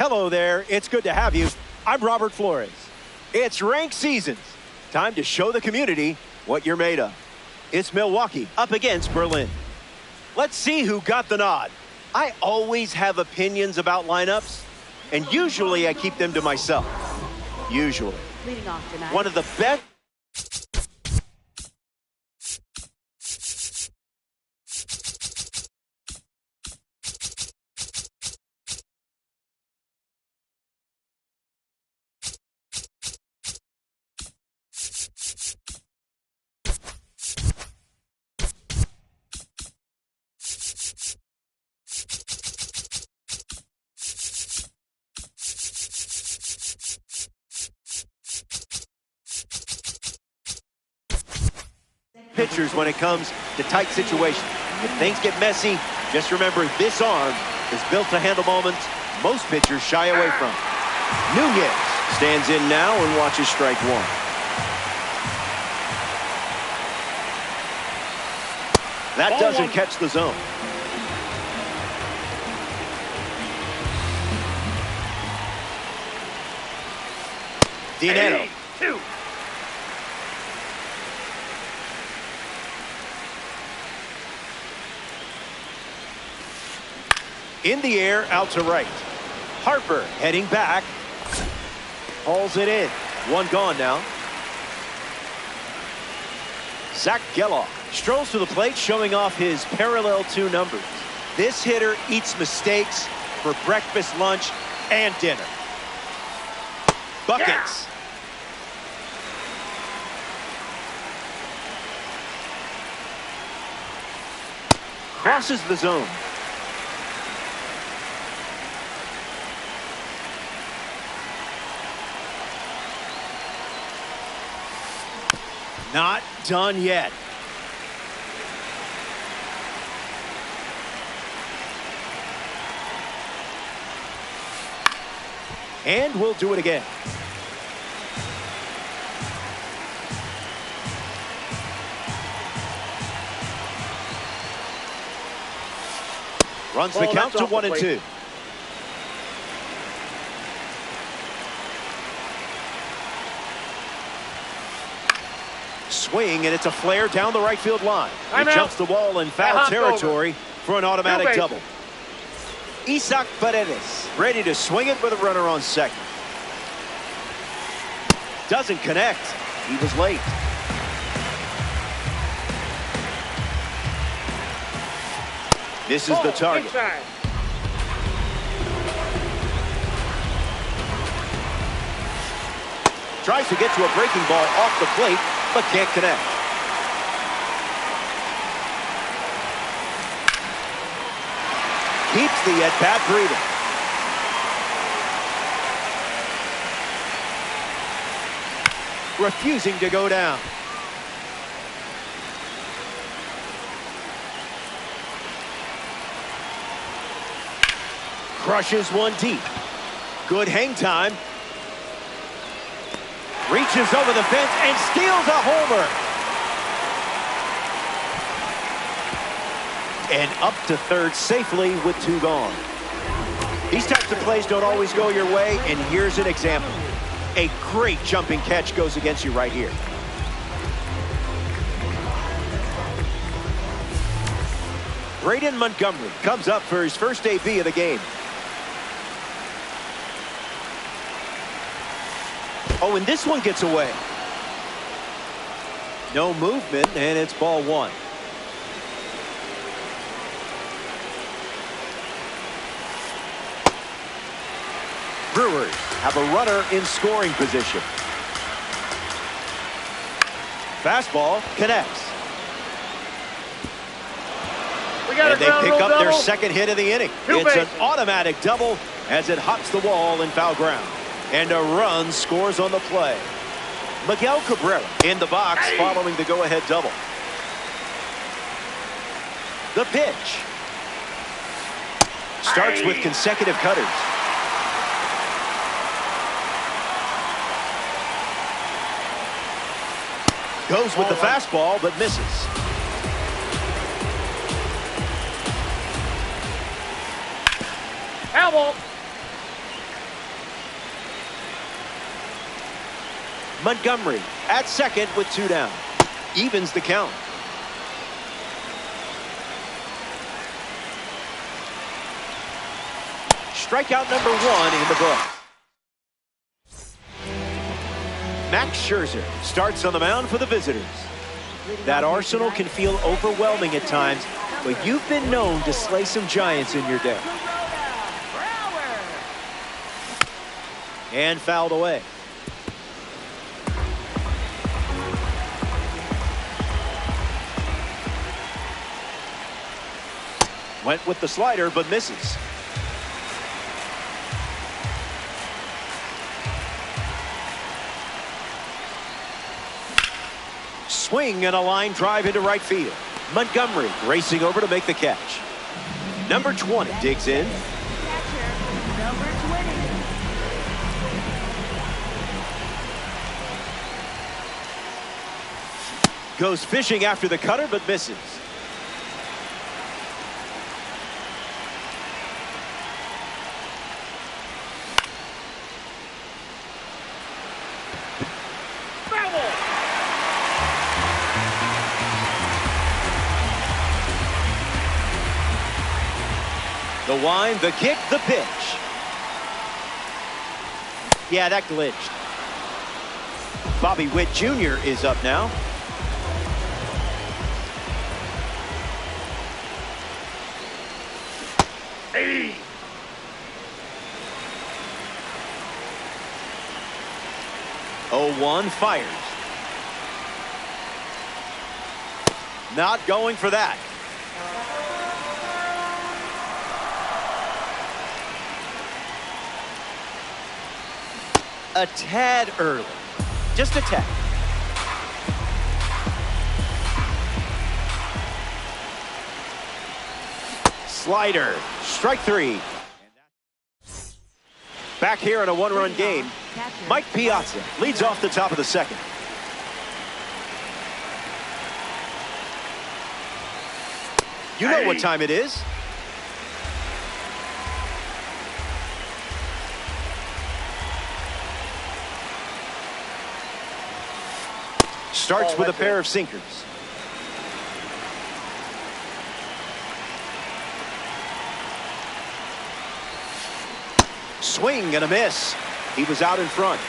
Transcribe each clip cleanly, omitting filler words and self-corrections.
Hello there. It's good to have you. I'm Robert Flores. It's rank seasons. Time to show the community what you're made of. It's Milwaukee up against Berlin. Let's see who got the nod. I always have opinions about lineups, and usually I keep them to myself. Usually. Leading off tonight. One of the best. Pitchers when it comes to tight situations. If things get messy, just remember this arm is built to handle moments most pitchers shy away from. Nunez stands in now and watches strike one. That doesn't catch the zone. Dinero. 2. In the air, out to right. Harper heading back. Hauls it in. One gone now. Zach Geloff strolls to the plate, showing off his parallel 2 numbers. This hitter eats mistakes for breakfast, lunch, and dinner. Buckets. Crosses the zone. Not done yet. And we'll do it again. Runs the count to 1-2. Swing, and it's a flare down the right field line. It jumps the wall in foul territory for an automatic double. Isaac Paredes ready to swing it with a runner on second. Doesn't connect. He was late. This is the target. Tries to get to a breaking ball off the plate, but can't connect. Keeps the at-bat breathing. Refusing to go down. Crushes one deep. Good hang time. Reaches over the fence and steals a homer. And up to third safely with 2 gone. These types of plays don't always go your way, and here's an example. A great jumping catch goes against you right here. Braden Montgomery comes up for his first AB of the game. Oh, and this one gets away. No movement, and it's ball 1. Brewers have a runner in scoring position. Fastball connects. And they pick up their second hit of the inning. It's an automatic double as it hops the wall in foul ground. And a run scores on the play. Miguel Cabrera in the box following the go-ahead double. The pitch. Starts with consecutive cutters. Goes with the fastball, but misses. Foul ball. Montgomery at second with 2 down. Evens the count. Strikeout number 1 in the book. Max Scherzer starts on the mound for the visitors. That arsenal can feel overwhelming at times, but you've been known to slay some giants in your day. And fouled away. Went with the slider, but misses. Swing and a line drive into right field. Montgomery racing over to make the catch. Number 20 digs in. Catcher, number 20. Goes fishing after the cutter, but misses. The wind, the kick, the pitch. Yeah, that glitched. Bobby Witt Jr. is up now. Hey. 0-1 fires. Not going for that. A tad early. Just a tad. Slider. Strike 3. Back here in a 1-run game, Mike Piazza leads off the top of the second. You know what time it is. Starts with a pair of sinkers. Swing and a miss. He was out in front.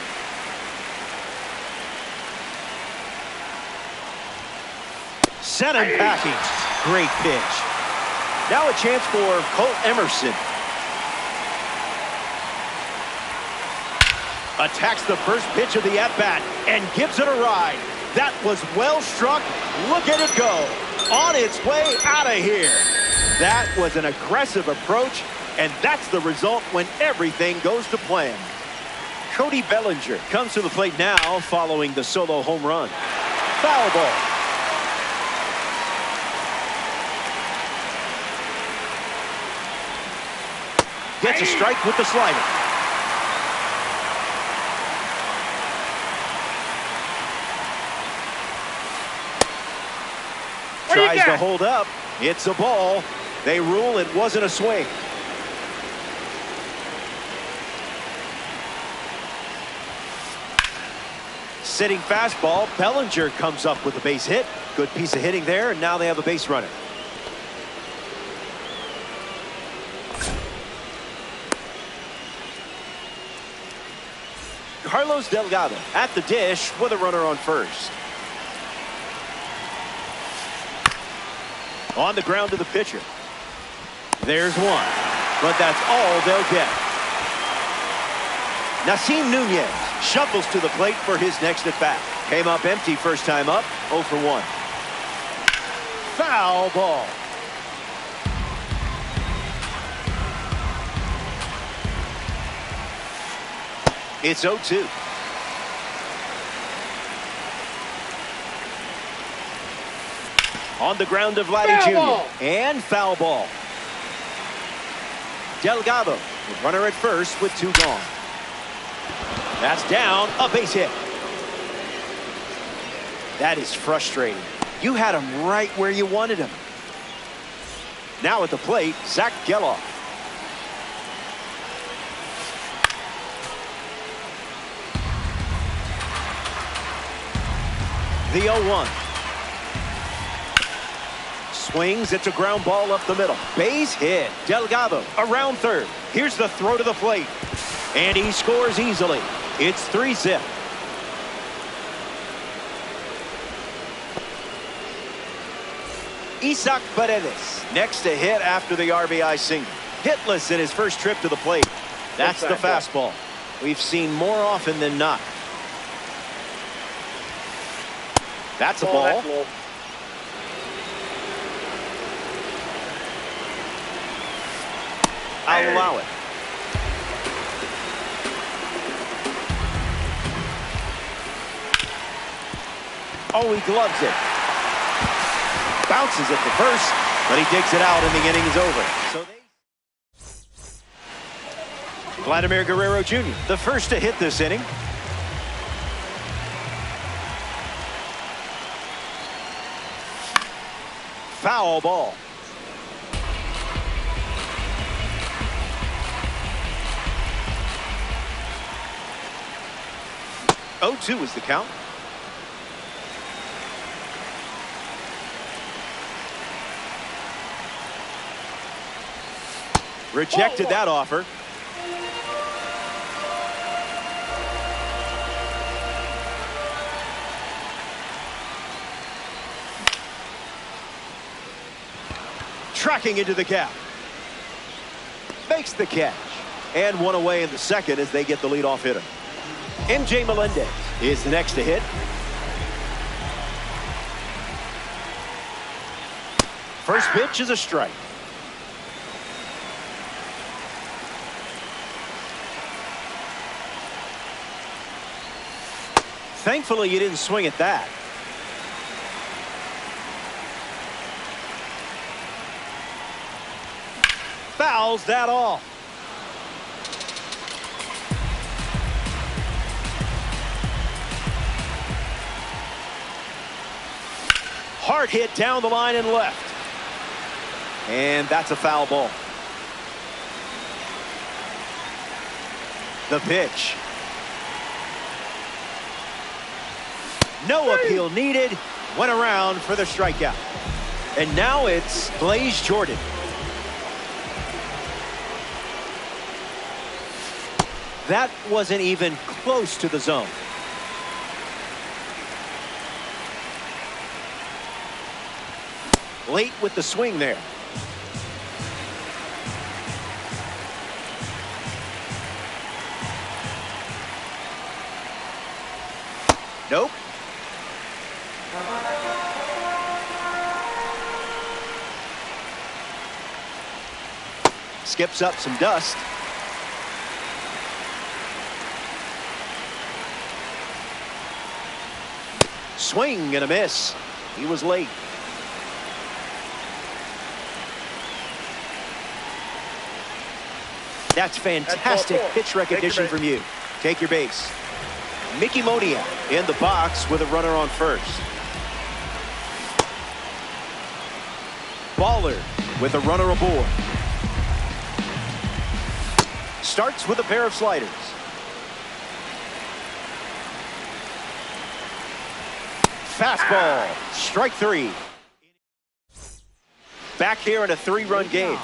Sent him packing. Great pitch. Now a chance for Colt Emerson. Attacks the first pitch of the at-bat and gives it a ride. That was well struck. Look at it go. On its way out of here. That was an aggressive approach, and that's the result when everything goes to plan. Cody Bellinger comes to the plate now following the solo home run. Foul ball. Gets a strike with the slider. Tries to hold up. It's a ball. They rule it wasn't a swing. Sitting fastball. Bellinger comes up with a base hit. Good piece of hitting there, and now they have a base runner. Carlos Delgado at the dish with a runner on first. On the ground to the pitcher. There's one, but that's all they'll get. Nasim Nunez shuffles to the plate for his next at bat. Came up empty first time up, 0 for 1. Foul ball. It's 0-2. On the ground of Vladdy Jr. And foul ball. Delgado, the runner at first with 2 gone. That's down, a base hit. That is frustrating. You had him right where you wanted him. Now at the plate, Zach Geloff. The 0-1. Swings. It's a ground ball up the middle. Base hit. Delgado around third. Here's the throw to the plate. And he scores easily. It's 3-zip. Isaac Paredes next to hit after the RBI single. Hitless in his first trip to the plate. That's the fastball. We've seen more often than not. That's a ball. I'll allow it. Oh, he gloves it. Bounces it to first, but he digs it out and the inning is over. So Vladimir Guerrero Jr., the first to hit this inning. Foul ball. Oh, 2 is the count. Rejected that offer. Tracking into the gap. Makes the catch. And one away in the second as they get the leadoff hitter. MJ Melendez is the next to hit. First pitch is a strike. Thankfully, you didn't swing at that. Fouls that off. Hard hit down the line and left. And that's a foul ball. The pitch. No appeal needed. Went around for the strikeout. And now it's Blaze Jordan. That wasn't even close to the zone. Late with the swing there. Nope. Skips up some dust. Swing and a miss. He was late. That's fantastic pitch recognition from you. Take your base. Mickey Monia in the box with a runner on first. Baller with a runner aboard. Starts with a pair of sliders. Fastball. Strike 3. Back here in a 3-run game.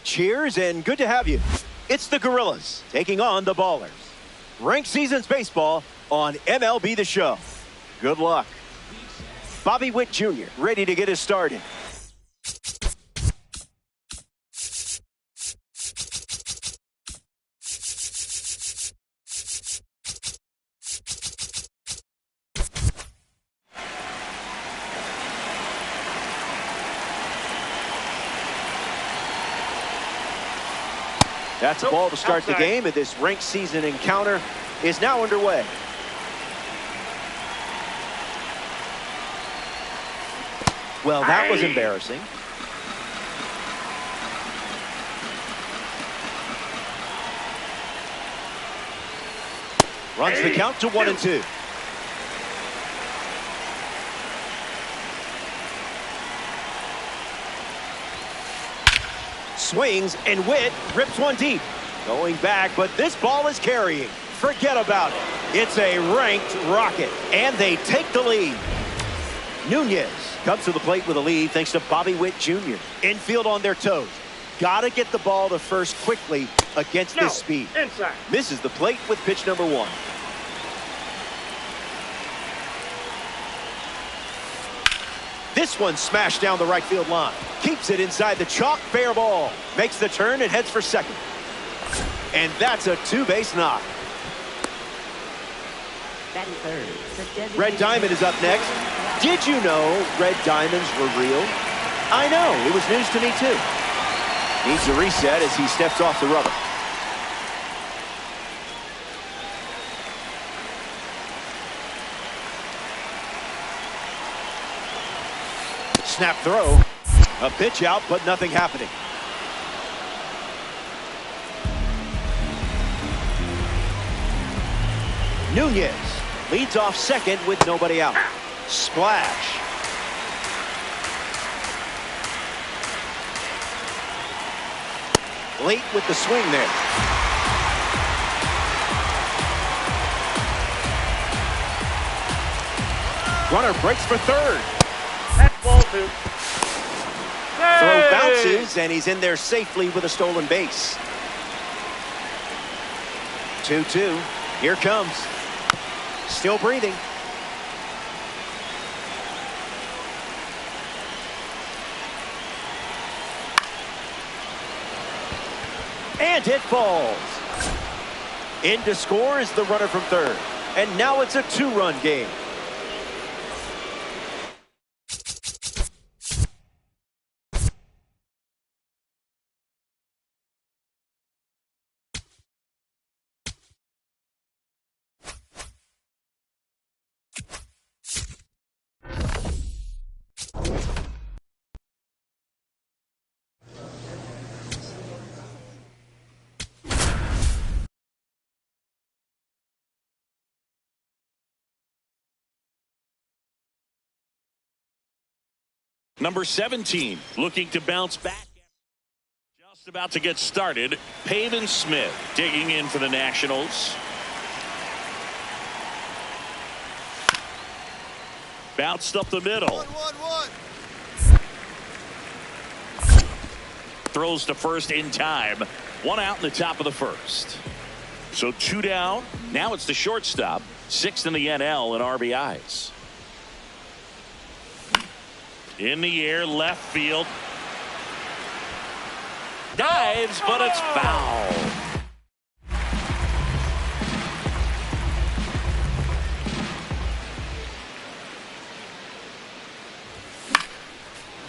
Cheers and good to have you. It's the Gorillas taking on the Ballers. Ranked Seasons Baseball on MLB The Show. Good luck. Bobby Witt Jr. ready to get us started. That's a ball to start the game, and this ranked season encounter is now underway. Well, that was embarrassing. Runs the count to 1-2. Swings, and Witt rips one deep. Going back, but this ball is carrying. Forget about it. It's a ranked rocket, and they take the lead. Nunez comes to the plate with a lead thanks to Bobby Witt Jr. Infield on their toes. Got to get the ball to first quickly against this speed. Inside. Misses the plate with pitch number 1. This one smashed down the right field line. Keeps it inside the chalk, fair ball. Makes the turn and heads for second. And that's a 2-base knock. Batting third. Red Diamond is up next. Did you know red diamonds were real? I know, it was news to me too. Needs a reset as he steps off the rubber. Snap throw. A pitch out, but nothing happening. Nunez leads off second with nobody out. Splash. Late with the swing there. Runner breaks for third. That's ball 2. Throw bounces, and he's in there safely with a stolen base. 2-2. Here comes. Still breathing. And it falls. In to score is the runner from third. And now it's a 2-run game. Number 17 looking to bounce back. Just about to get started. Pavin Smith digging in for the Nationals. Bounced up the middle. Throws to first in time. 1 out in the top of the first. So 2 down. Now it's the shortstop. 6th in the NL in RBIs. In the air, left field. Dives, but it's foul.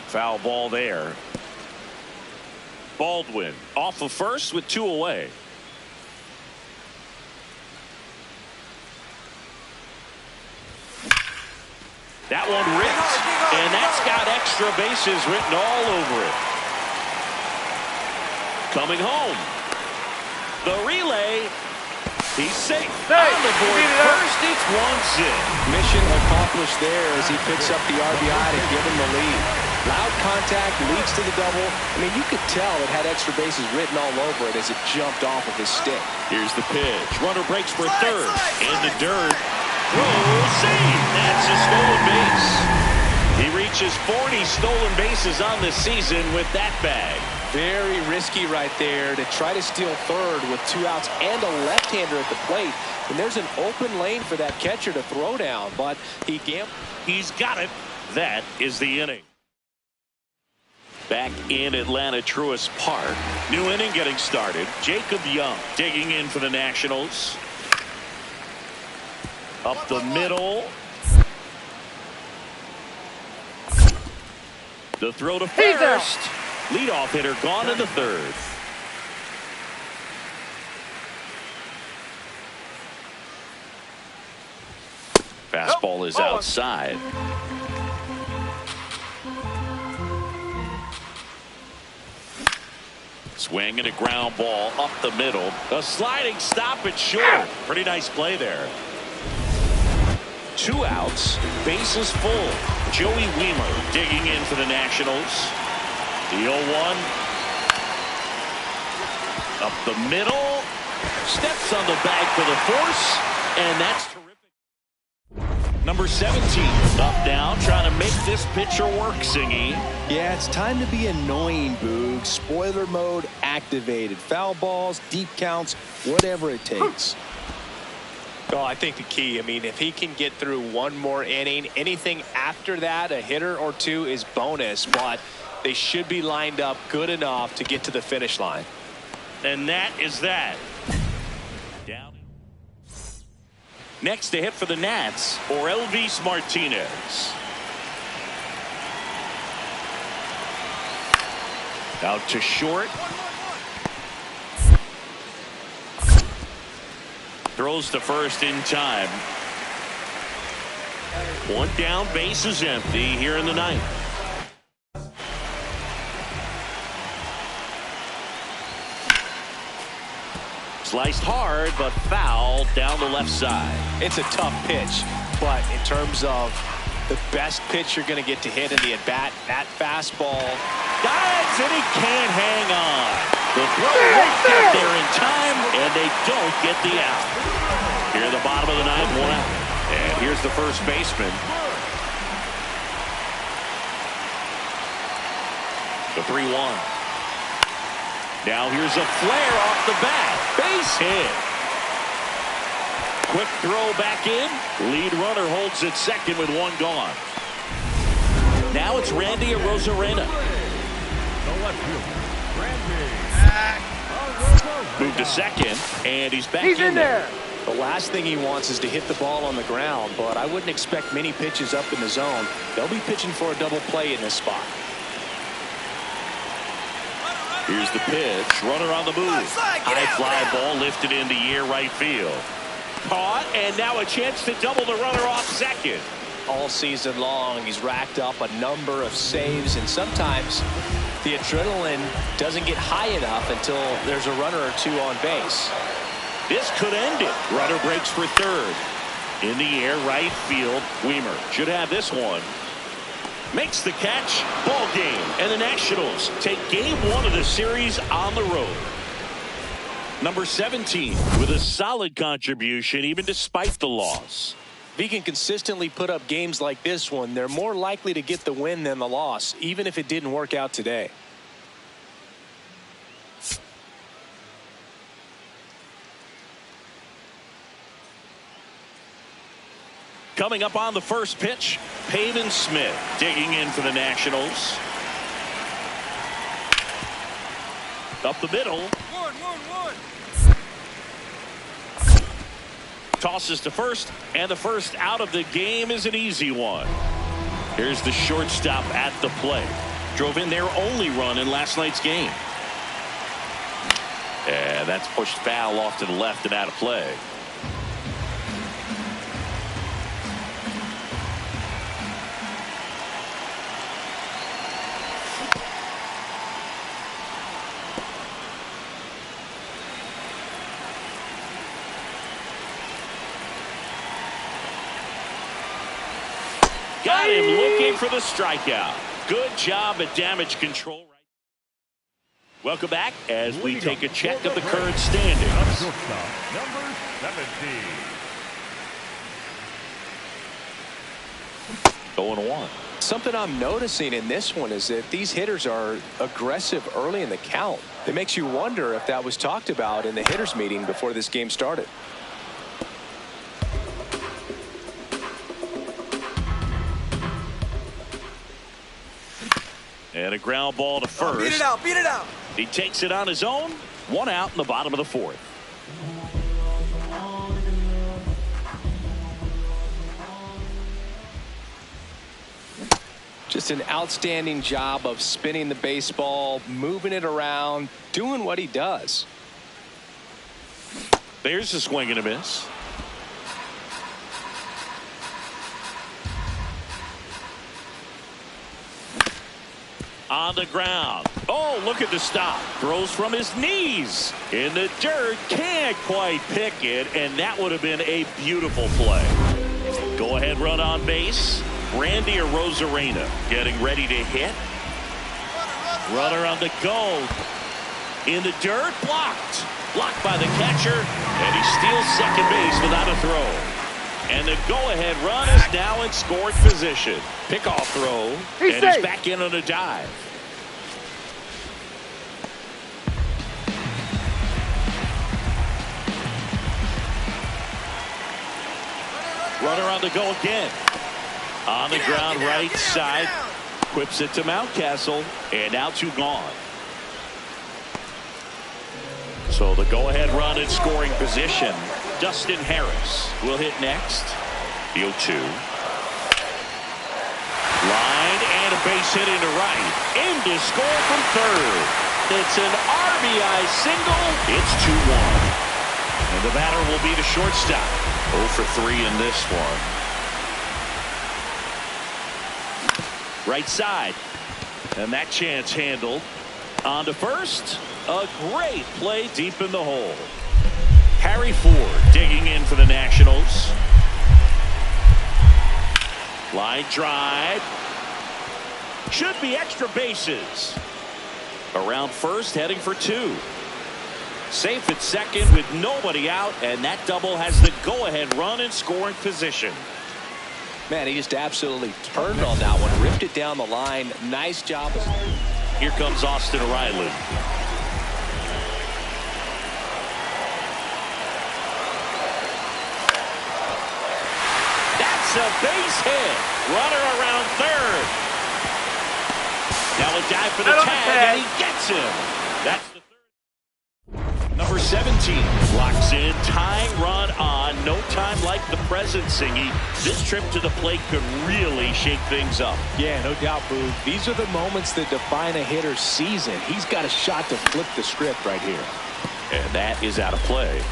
Foul ball there. Baldwin off of first with 2 away. That one ripped, and that's got extra bases written all over it. Coming home. The relay. He's safe. On the board first, it's 1-0. Mission accomplished there as he picks up the RBI to give him the lead. Loud contact, leads to the double. I mean, you could tell it had extra bases written all over it as it jumped off of his stick. Here's the pitch. Runner breaks for third. In the dirt. Throw, save. That's a stolen base. He reaches 40 stolen bases on the season with that bag. Very risky right there to try to steal third with 2 outs and a left-hander at the plate. And there's an open lane for that catcher to throw down, but he's got it. That is the inning. Back in Atlanta Truist Park. New inning getting started. Jacob Young digging in for the Nationals. Up the middle. The throw to first. Leadoff hitter gone in the third. Fastball is outside. Swing and a ground ball up the middle. A sliding stop at short. Pretty nice play there. 2 outs. Bases full. Joey Wiemer digging in for the Nationals. The 0-1. Up the middle. Steps on the bag for the force. And that's terrific. Number 17 up now, trying to make this pitcher work, Singy. Yeah, it's time to be annoying, Boog. Spoiler mode activated. Foul balls, deep counts, whatever it takes. Oh, I think the key, I mean, if he can get through one more inning, anything after that, a hitter or two is bonus, but they should be lined up good enough to get to the finish line. And that is that. Down. Next to hit for the Nats, or Elvis Martinez. Out to short. Throws to first in time. 1 down, base is empty here in the ninth. Sliced hard, but foul down the left side. It's a tough pitch, but in terms of the best pitch you're going to get to hit in the at-bat, that fastball. Dives, and he can't hang on. The throw won't get there in time, and they don't get the out. Here at the bottom of the ninth, 1 out. And here's the first baseman. The 3-1. Now here's a flare off the bat. Base hit. Quick throw back in. Lead runner holds at second with 1 gone. Now it's Randy Arozarena. Move to second, and he's back in there. The last thing he wants is to hit the ball on the ground, but I wouldn't expect many pitches up in the zone. They'll be pitching for a double play in this spot. Here's the pitch. Runner on the move. High fly ball lifted into air right field. Caught, and now a chance to double the runner off second. All season long, he's racked up a number of saves, and sometimes the adrenaline doesn't get high enough until there's a runner or two on base. This could end it. Runner breaks for third. In the air, right field. Wiemer should have this one. Makes the catch. Ball game. And the Nationals take game 1 of the series on the road. Number 17 with a solid contribution even despite the loss. If he can consistently put up games like this one, they're more likely to get the win than the loss, even if it didn't work out today. Coming up on the first pitch, Pavin Smith digging in for the Nationals. Up the middle. Tosses to first, and the first out of the game is an easy one. Here's the shortstop at the plate. Drove in their only run in last night's game. And that's pushed foul off to the left and out of play. Got him looking for the strikeout. Good job at damage control. Welcome back as we take a check of the current standings. Number 17. 0-1. Something I'm noticing in this one is that these hitters are aggressive early in the count. It makes you wonder if that was talked about in the hitters meeting before this game started. And a ground ball to first. Beat it out, beat it out. He takes it on his own. One out in the bottom of the fourth. Just an outstanding job of spinning the baseball, moving it around, doing what he does. There's a swing and a miss. On the ground. Oh, look at the stop. Throws from his knees in the dirt. Can't quite pick it, and that would have been a beautiful play. Go ahead run on base. Randy Arozarena getting ready to hit. Runner on the go. In the dirt. Blocked. Blocked by the catcher, and he steals second base without a throw. And the go-ahead run is now in scoring position. Pickoff throw, and he's back in on a dive. Runner on the go again. On the ground, right side. Whips it to Mountcastle, and now two gone. So the go-ahead run in scoring position. Dustin Harris will hit next. The 0-2. Line and a base hit into right. In to score from third. It's an RBI single. It's 2-1. And the batter will be the shortstop. 0 for 3 in this one. Right side. And that chance handled. On to first. A great play deep in the hole. Harry Ford digging in for the Nationals. Line drive. Should be extra bases. Around first, heading for 2. Safe at second with nobody out, and that double has the go-ahead run in scoring position. Man, he just absolutely turned on that one, ripped it down the line. Nice job. Here comes Austin Riley. That's a base hit. Runner around third. Now a dive for the tag, and he gets him. That's the third. Number 17 locks in, tying run on. No time like the present, Singy. This trip to the plate could really shake things up. Yeah, no doubt, Boog. These are the moments that define a hitter's season. He's got a shot to flip the script right here. And that is out of play.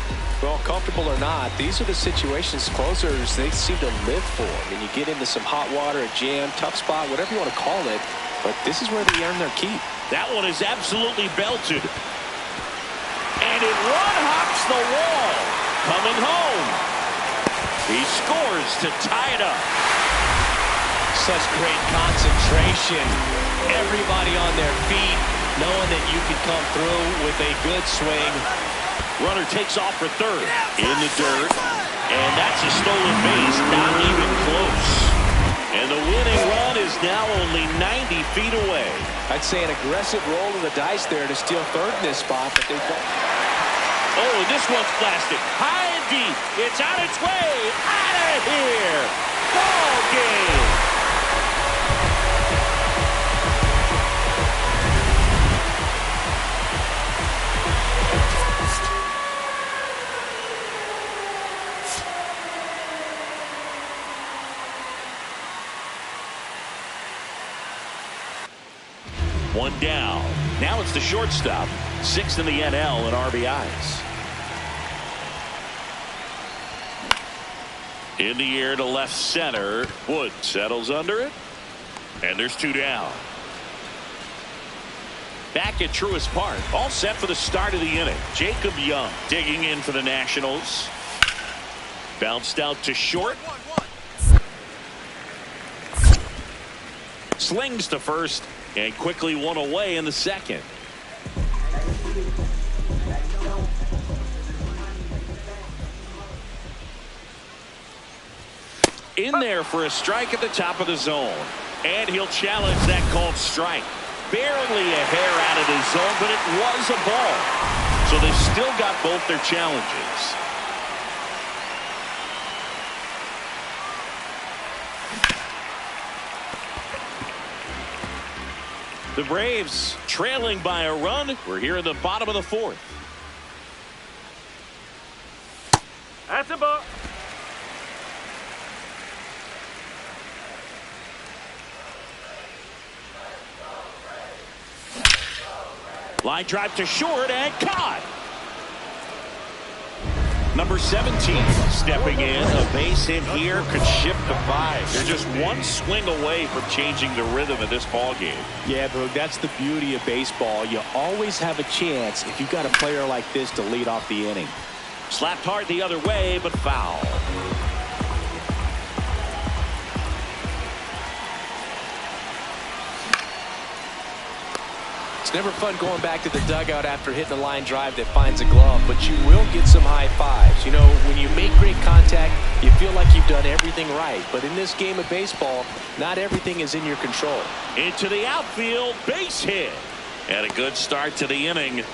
Well, comfortable or not, these are the situations closers they seem to live for. I mean, you get into some hot water, a jam, tough spot, whatever you want to call it, but this is where they earn their keep. That one is absolutely belted. And it one-hops the wall. Coming home. He scores to tie it up. Such great concentration. Everybody on their feet, knowing that you can come through with a good swing. Runner takes off for third. In the dirt. And that's a stolen base. Not even close. And the winning run is now only 90 feet away. I'd say an aggressive roll of the dice there to steal third in this spot, but they don't. Oh, and this one's blasted. High and deep. It's on its way. Out of here. Ball game. One down. Now it's the shortstop. 6th in the NL in RBIs. In the air to left center. Wood settles under it. And there's 2 down. Back at Truist Park. All set for the start of the inning. Jacob Young digging in for the Nationals. Bounced out to short. Slings to first. And quickly one away in the second. In there for a strike at the top of the zone. And he'll challenge that called strike. Barely a hair out of the zone, but it was a ball. So they've still got both their challenges. The Braves trailing by a run. We're here in the bottom of the fourth. That's a ball. Line drive to short and caught. Number 17 stepping in. A base hit here could shift the 5. They're just one swing away from changing the rhythm of this ball game. Yeah, Boog, that's the beauty of baseball. You always have a chance if you've got a player like this to lead off the inning. Slapped hard the other way, but foul. It's never fun going back to the dugout after hitting a line drive that finds a glove, but you will get some high fives. You know, when you make great contact, you feel like you've done everything right. But in this game of baseball, not everything is in your control. Into the outfield, base hit. And a good start to the inning.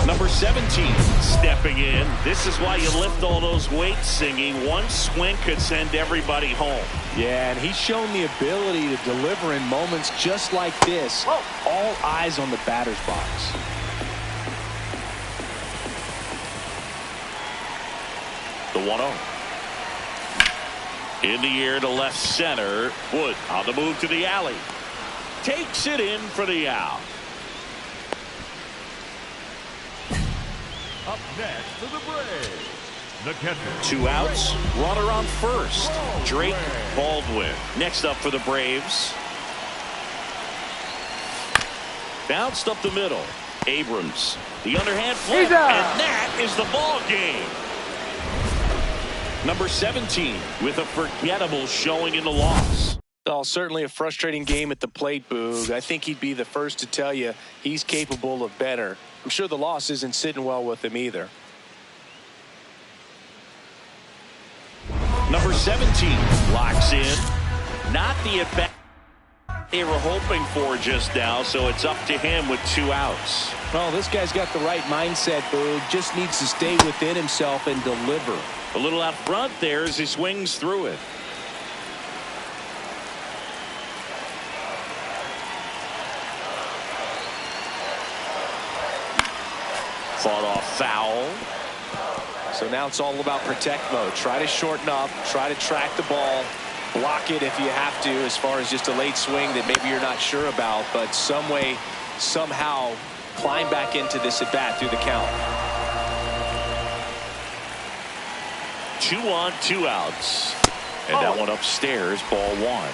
Number 17 stepping in. This is why you lift all those weights, singing. One swing could send everybody home. Yeah, and he's shown the ability to deliver in moments just like this. All eyes on the batter's box. The 1-0. In the air to left center. Wood on the move to the alley. Takes it in for the out. Up next for the Braves, the catcher. 2 outs. Runner on first. Drake Baldwin. Next up for the Braves. Bounced up the middle. Abrams. The underhand flip. And that is the ball game. Number 17 with a forgettable showing in the loss. Oh, certainly a frustrating game at the plate, Boog. I think he'd be the first to tell you he's capable of better. I'm sure the loss isn't sitting well with him either. Number 17 locks in. Not the at-bat they were hoping for just now, so it's up to him with 2 outs. Well, this guy's got the right mindset, Boog. Just needs to stay within himself and deliver. A little out front there as he swings through it. Fought off foul. So now it's all about protect mode. Try to shorten up, try to track the ball, block it if you have to, as far as just a late swing that maybe you're not sure about, but some way, somehow climb back into this at bat through the count. 2 on, 2 outs. And that one upstairs, ball 1.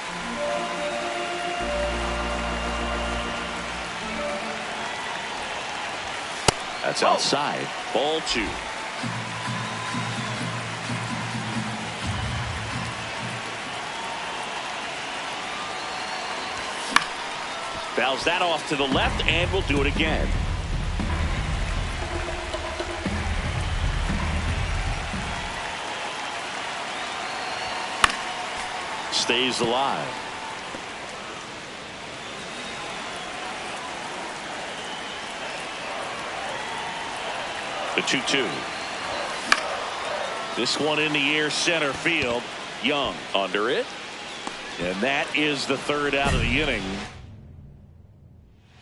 That's outside. Ball 2. Fouls that off to the left, and we'll do it again. Stays alive. The 2-2. This one in the air center field. Young under it. And that is the 3rd out of the inning.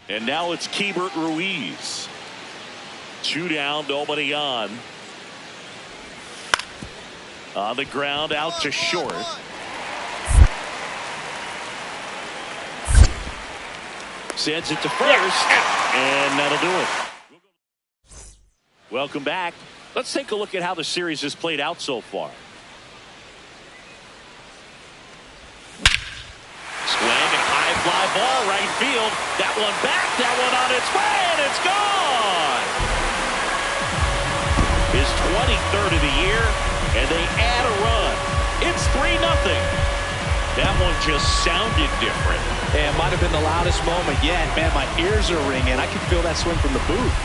And now it's Keibert Ruiz. 2 down, nobody on. On the ground, out to short. Sends it to first. And that'll do it. Welcome back. Let's take a look at how the series has played out so far. Swing and high fly ball right field. That one back, that one on its way, and it's gone. His 23rd of the year, and they add a run. It's 3-0. That one just sounded different. Yeah, it might have been the loudest moment yet. Man, my ears are ringing. I can feel that swing from the booth.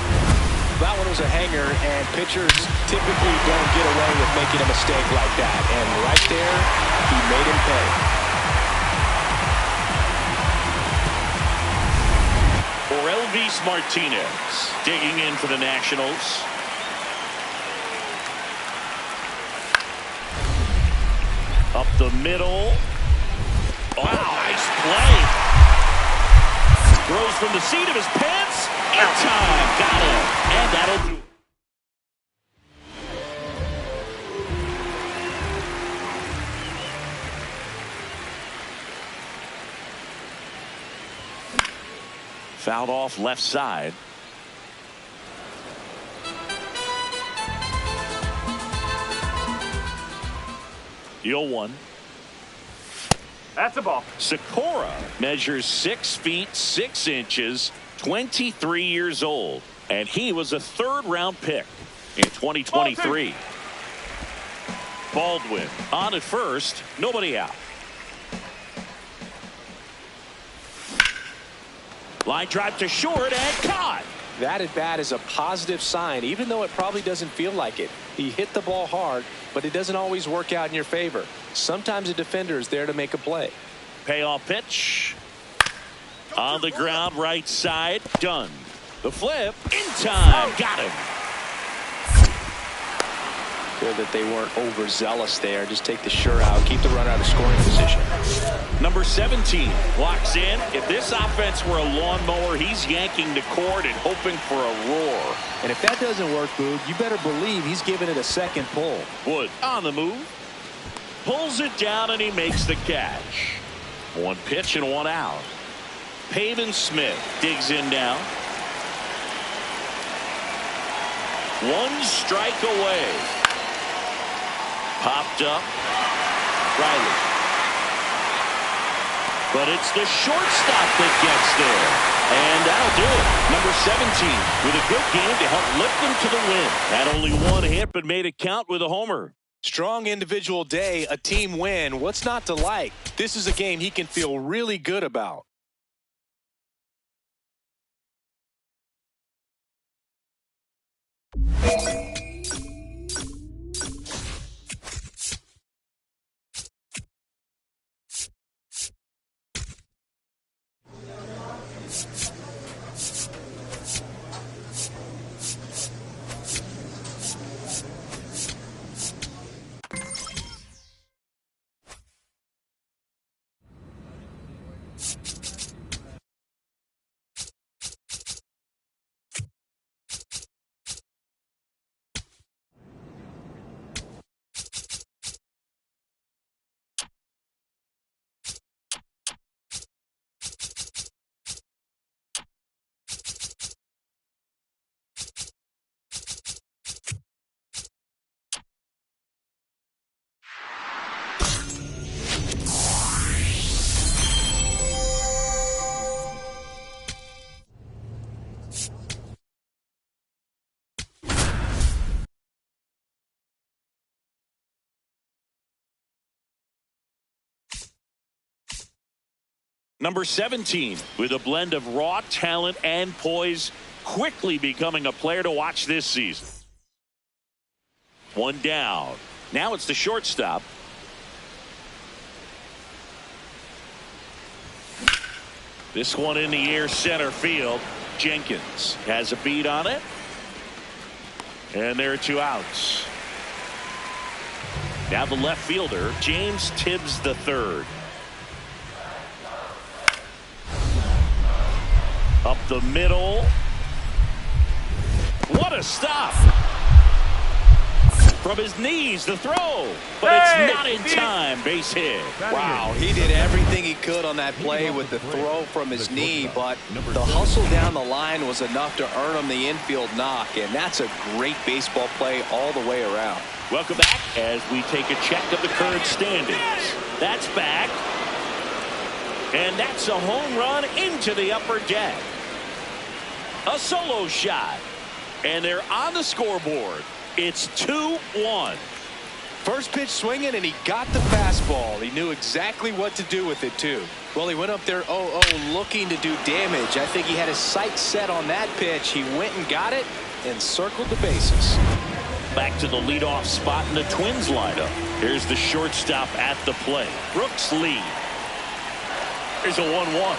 That one was a hanger, and pitchers typically don't get away with making a mistake like that. And right there, he made him pay. Elvis Martinez digging in for the Nationals. Up the middle. Oh, nice play. Throws from the seat of his pants. In time. Got him. And that'll do. Fouled off left side. The 0-1. That's a ball. Sakura measures 6 feet 6 inches, 23 years old, and he was a third-round pick in 2023. Baldwin on at first, nobody out. Line drive to short and caught. That at bat is a positive sign, even though it probably doesn't feel like it. He hit the ball hard, but it doesn't always work out in your favor. Sometimes a defender is there to make a play. Payoff pitch. On the ground, right side, done. The flip, in time, got him. Good that they weren't overzealous there. Just take the sure out, keep the runner out of scoring position. Number 17 walks in. If this offense were a lawnmower, he's yanking the cord and hoping for a roar. And if that doesn't work, Boog, you better believe he's giving it a second pull. Wood on the move. Pulls it down and he makes the catch. 1 pitch and 1 out. Pavin Smith digs in now. 1 strike away. Popped up. Riley. But it's the shortstop that gets there. And that'll do it. Number 17 with a good game to help lift them to the win. Had only 1 hit but made it count with a homer. Strong individual day, a team win. What's not to like? This is a game he can feel really good about. Number 17 with a blend of raw talent and poise, quickly becoming a player to watch this season. 1 down. Now it's the shortstop. This one in the air center field. Jenkins has a beat on it. And there are 2 outs. Now the left fielder, James Tibbs III. Up the middle. What a stop. From his knees, the throw. But it's not in time. Base hit. Wow, he did everything he could on that play with the throw from his knee, but the hustle down the line was enough to earn him the infield knock, and that's a great baseball play all the way around. Welcome back as we take a check of the current standings. That's back. And that's a home run into the upper deck. A solo shot. And they're on the scoreboard. It's 2-1. First pitch swinging, and he got the fastball. He knew exactly what to do with it, too. Well, he went up there 0-0 looking to do damage. I think he had his sights set on that pitch. He went and got it and circled the bases. back to the leadoff spot in the Twins lineup. Here's the shortstop at the plate. Brooks Lee. Here's a 1-1.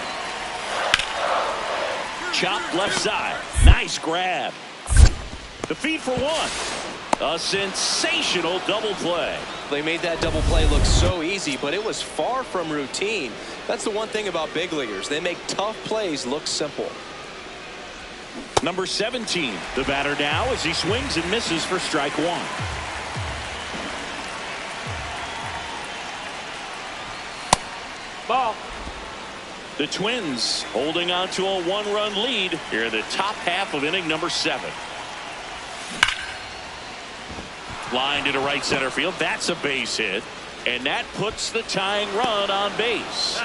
Chopped left side. Nice grab. The feed for one. A sensational double play. They made that double play look so easy, but it was far from routine. That's the one thing about big leaguers. They make tough plays look simple. Number 17, the batter now as he swings and misses for strike one. Ball. The Twins holding on to a one-run lead here in the top half of inning number 7. Line to right center field. That's a base hit. And that puts the tying run on base.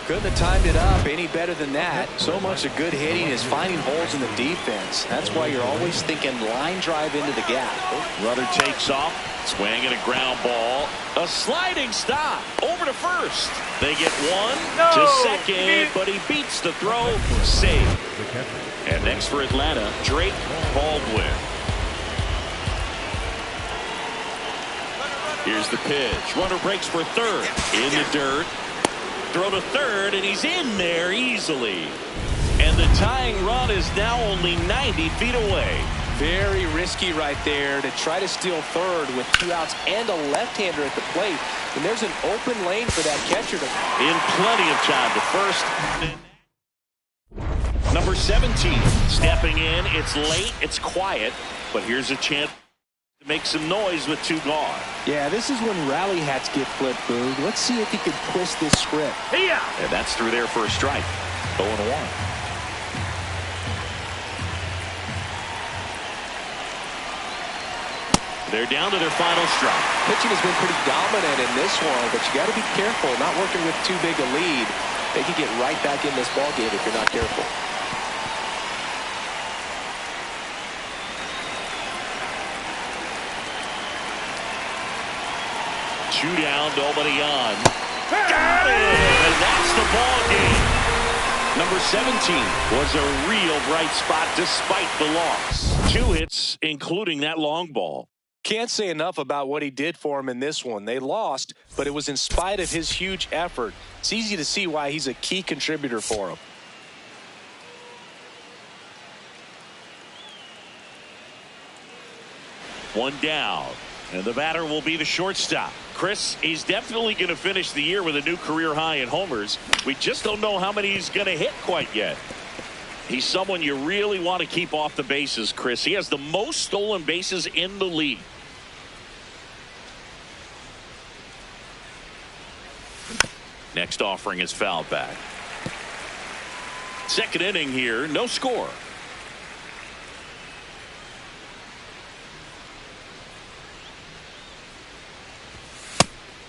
Couldn't have timed it up any better than that. So much of good hitting is finding holes in the defense. That's why you're always thinking line drive into the gap. Rudder takes off. Swing and a ground ball. A sliding stop. Over to first. They get one to second, but he beats the throw. Save. And next for Atlanta, Drake Baldwin. Here's the pitch. Runner breaks for third. In the dirt. Throw to third, and he's in there easily. And the tying run is now only 90 feet away. Very risky right there to try to steal third with 2 outs and a left-hander at the plate. And there's an open lane for that catcher to... In plenty of time to first. Number 17 stepping in. It's late. It's quiet. But here's a chance to make some noise with 2 gone. Yeah, this is when rally hats get flipped, Boog. Let's see if he can twist this script. Yeah. And that's through there for a strike. 0-1. They're down to their final strike. Pitching has been pretty dominant in this one, but you got to be careful, not working with too big a lead. They could get right back in this ballgame if you're not careful. 2 down, nobody on. Got it! And that's the ball game. Number 17 was a real bright spot despite the loss. 2 hits, including that long ball. Can't say enough about what he did for him in this one. They lost, but it was in spite of his huge effort. It's easy to see why he's a key contributor for him. One down, and the batter will be the shortstop. Chris, he's definitely going to finish the year with a new career high in homers. We just don't know how many he's going to hit quite yet. He's someone you really want to keep off the bases, Chris. He has the most stolen bases in the league. Next offering is fouled back. Second inning here, no score.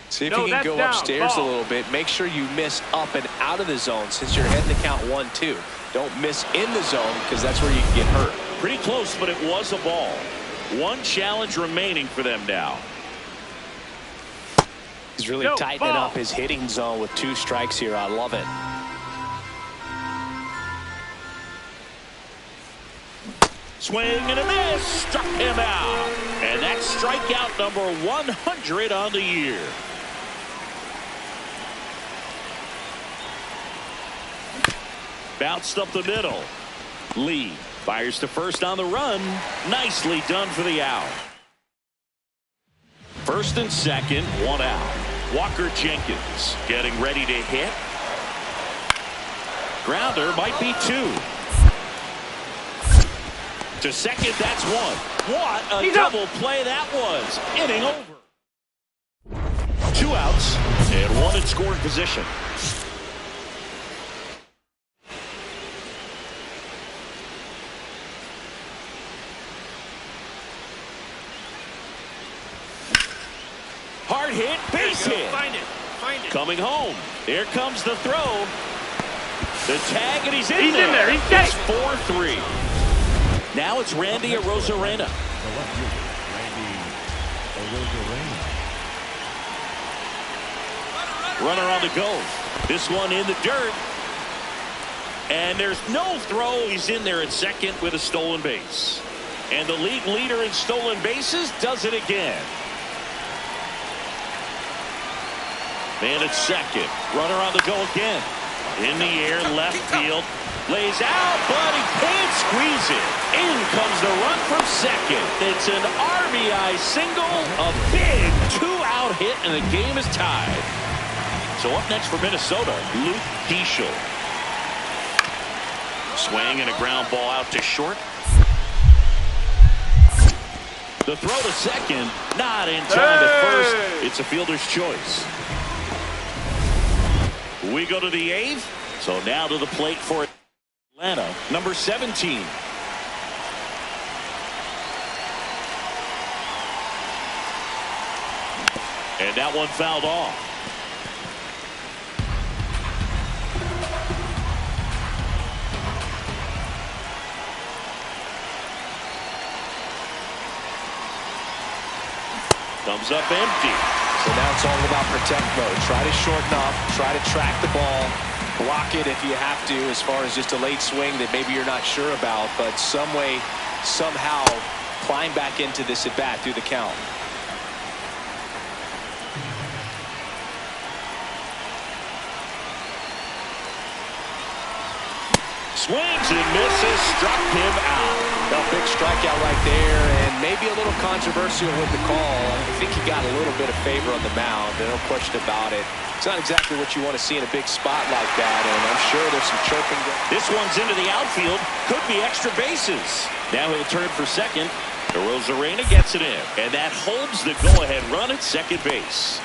See if you can go upstairs a little bit. Make sure you miss up and out of the zone since you're heading to count 1-2. Don't miss in the zone because that's where you can get hurt. Pretty close, but it was a ball. One challenge remaining for them now. He's really tightening up his hitting zone with 2 strikes here. I love it. Swing and a miss. Struck him out. And that's strikeout number 100 on the year. Bounced up the middle. Lee fires to first on the run. Nicely done for the out. First and second, 1 out. Walker Jenkins getting ready to hit. Grounder might be 2. To second, that's 1. What a double play that was. Inning over. 2 outs and 1 in scoring position. Hard hit, base hit. Find it. Coming home. Here comes the throw. The tag, and he's in He's there. in there. He's dead. It's 4-3. Now it's Randy Arozarena. Runner on the go. This one in the dirt. And there's no throw. He's in there at second with a stolen base. And the league leader in stolen bases does it again. Man at second. Runner on the go again. In the air, left field. Lays out, but he can't squeeze it. In comes the run from second. It's an RBI single. A big two-out hit, and the game is tied. So up next for Minnesota, Luke Keeschel. Swing and a ground ball out to short. The throw to second, not in time to first. It's a fielder's choice. We go to the eighth. So now to the plate for Atlanta, number 17. And that one fouled off. Comes up empty. So now it's all about protect mode. Try to shorten up, try to track the ball, block it if you have to, as far as just a late swing that maybe you're not sure about, but some way, somehow climb back into this at bat through the count. Swings and misses, struck him out. A big strikeout right there, and maybe a little controversial with the call. I think he got a little bit of favor on the mound. No question about it. It's not exactly what you want to see in a big spot like that, and I'm sure there's some chirping. This one's into the outfield. Could be extra bases. Now he'll turn for second. Rosarena gets it in, and that holds the go-ahead run at second base.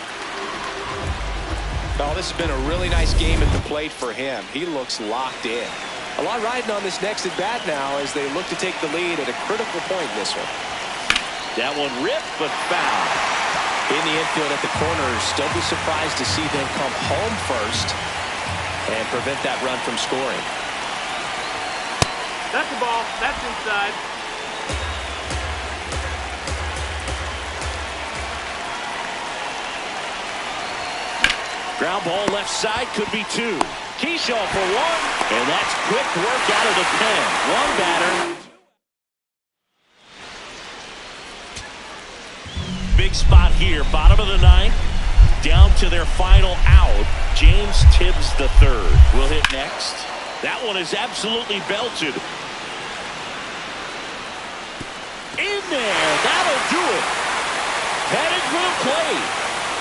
Oh, this has been a really nice game at the plate for him. He looks locked in. A lot riding on this next at bat now as they look to take the lead at a critical point in this one. That one ripped, but foul. In the infield at the corners, don't be surprised to see them come home first and prevent that run from scoring. That's the ball. That's inside. Ground ball left side, could be two. Keeschel for one, and that's quick work out of the pen. One batter. Big spot here, bottom of the ninth. Down to their final out. James Tibbs III will hit next. That one is absolutely belted. In there, that'll do it. Headed for the plate.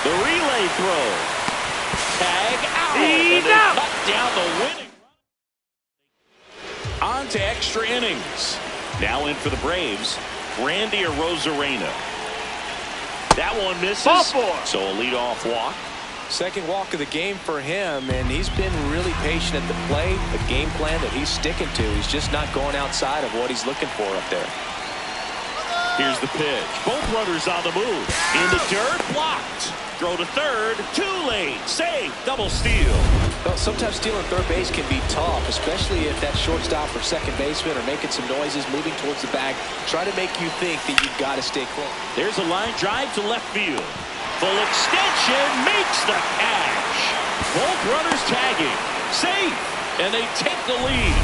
The relay throw. Tag out. He's out. Cut down the winning run. On to extra innings. Now in for the Braves, Randy Rosarena. That one misses. Ball four. So a leadoff walk. Second walk of the game for him, and he's been really patient at the plate. The game plan that he's sticking to. He's just not going outside of what he's looking for up there. Here's the pitch. Both runners on the move. In the dirt, blocked. Throw to third, too late. Save, double steal. Well, sometimes stealing third base can be tough, especially if that shortstop or second baseman are making some noises, moving towards the bag. Try to make you think that you've got to stay close. There's a line drive to left field. Full extension makes the catch. Both runners tagging. Safe, and they take the lead.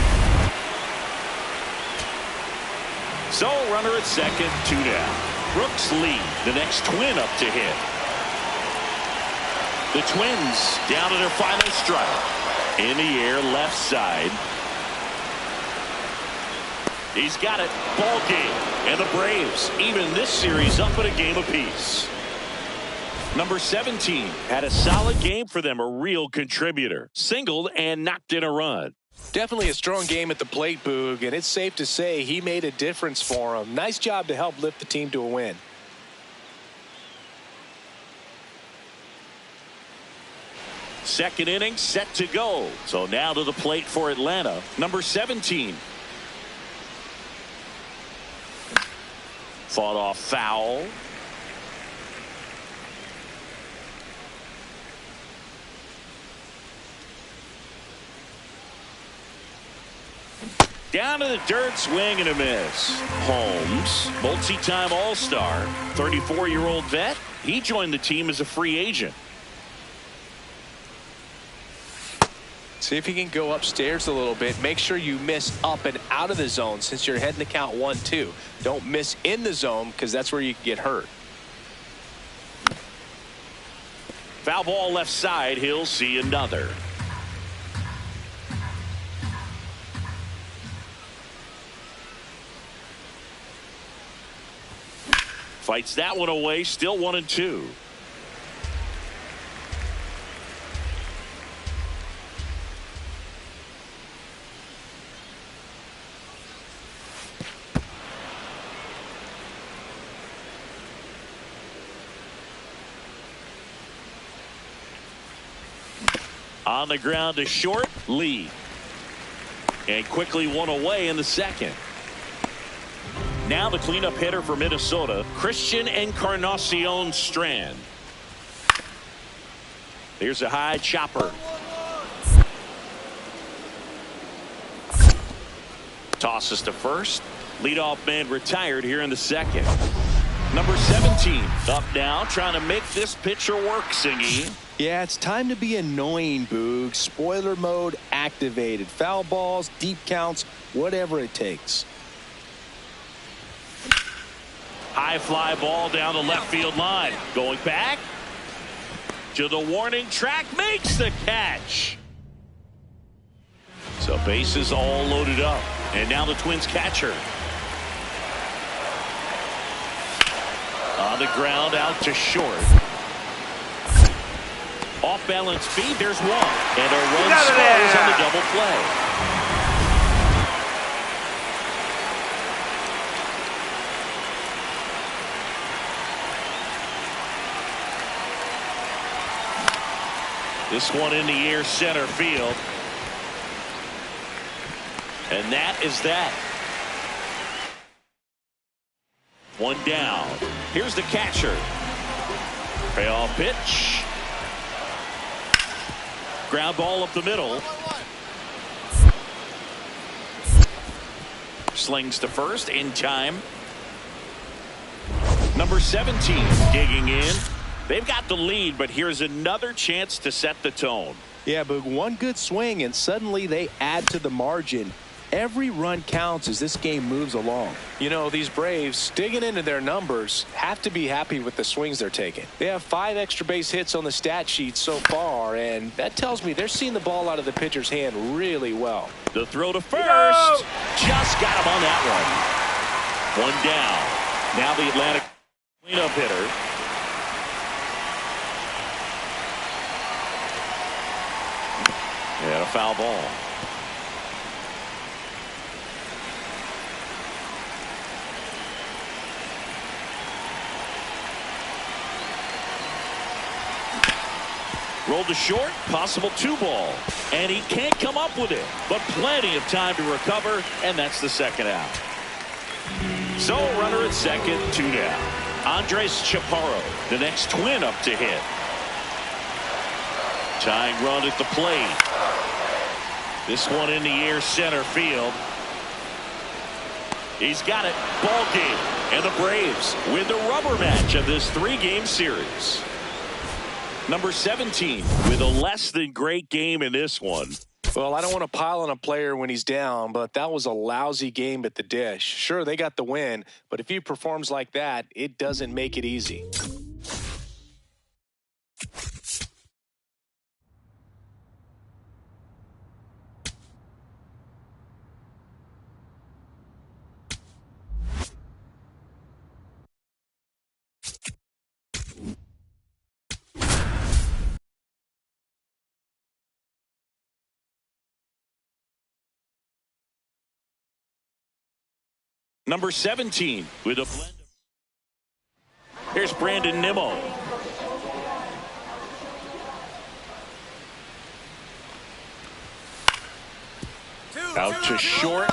So runner at second, two down. Brooks lead. The next Twin up to hit. The Twins down to their final strike. In the air, left side. He's got it. Ball game. And the Braves even this series up at a game apiece. Number 17 had a solid game for them. A real contributor. Singled and knocked in a run. Definitely a strong game at the plate, Boog, and it's safe to say he made a difference for him. Nice job to help lift the team to a win. Second inning set to go. So now to the plate for Atlanta. Number 17. Fought off foul. Down to the dirt, swing and a miss. Holmes, multi-time All-Star, 34-year-old vet. He joined the team as a free agent. See if you can go upstairs a little bit. Make sure you miss up and out of the zone since you're heading to count 1-2. Don't miss in the zone because that's where you can get hurt. Foul ball left side. He'll see another. Fights that one away. Still 1-2. On the ground to short, Lee. And quickly one away in the second. Now the cleanup hitter for Minnesota, Christian Encarnacion Strand. Here's a high chopper. Tosses to first. Leadoff man retired here in the second. Number 17 up now, trying to make this pitcher work, Singy. Yeah, it's time to be annoying, Boog. Spoiler mode activated. Foul balls, deep counts, whatever it takes. High fly ball down the left field line. Going back to the warning track, makes the catch. So bases all loaded up. And now the Twins catcher. On the ground, out to short. Off balance feed, there's one. And a run scores on the double play. This one in the air, center field. And that is that. One down. Here's the catcher. Payoff pitch. Ground ball up the middle. Slings to first in time. Number 17 digging in. They've got the lead, but here's another chance to set the tone. Yeah, but one good swing and suddenly they add to the margin. Every run counts as this game moves along. You know, these Braves, digging into their numbers, have to be happy with the swings they're taking. They have 5 extra base hits on the stat sheet so far, and that tells me they're seeing the ball out of the pitcher's hand really well. The throw to first. Just got him on that one. One down. Now the Atlantic cleanup hitter. And a foul ball. Rolled to short, possible 2-ball. And he can't come up with it, but plenty of time to recover, and that's the second out. So runner at second, 2 down. Andres Chaparro, the next Twin up to hit. Tying run at the plate. This one in the air, center field. He's got it. Ball game. And the Braves win the rubber match of this 3-game series. Number 17 with a less than great game in this one. Well, I don't want to pile on a player when he's down, but that was a lousy game at the dish. Sure, they got the win, but if he performs like that, it doesn't make it easy. Number 17 with a blend. Here's Brandon Nimmo. Out to short.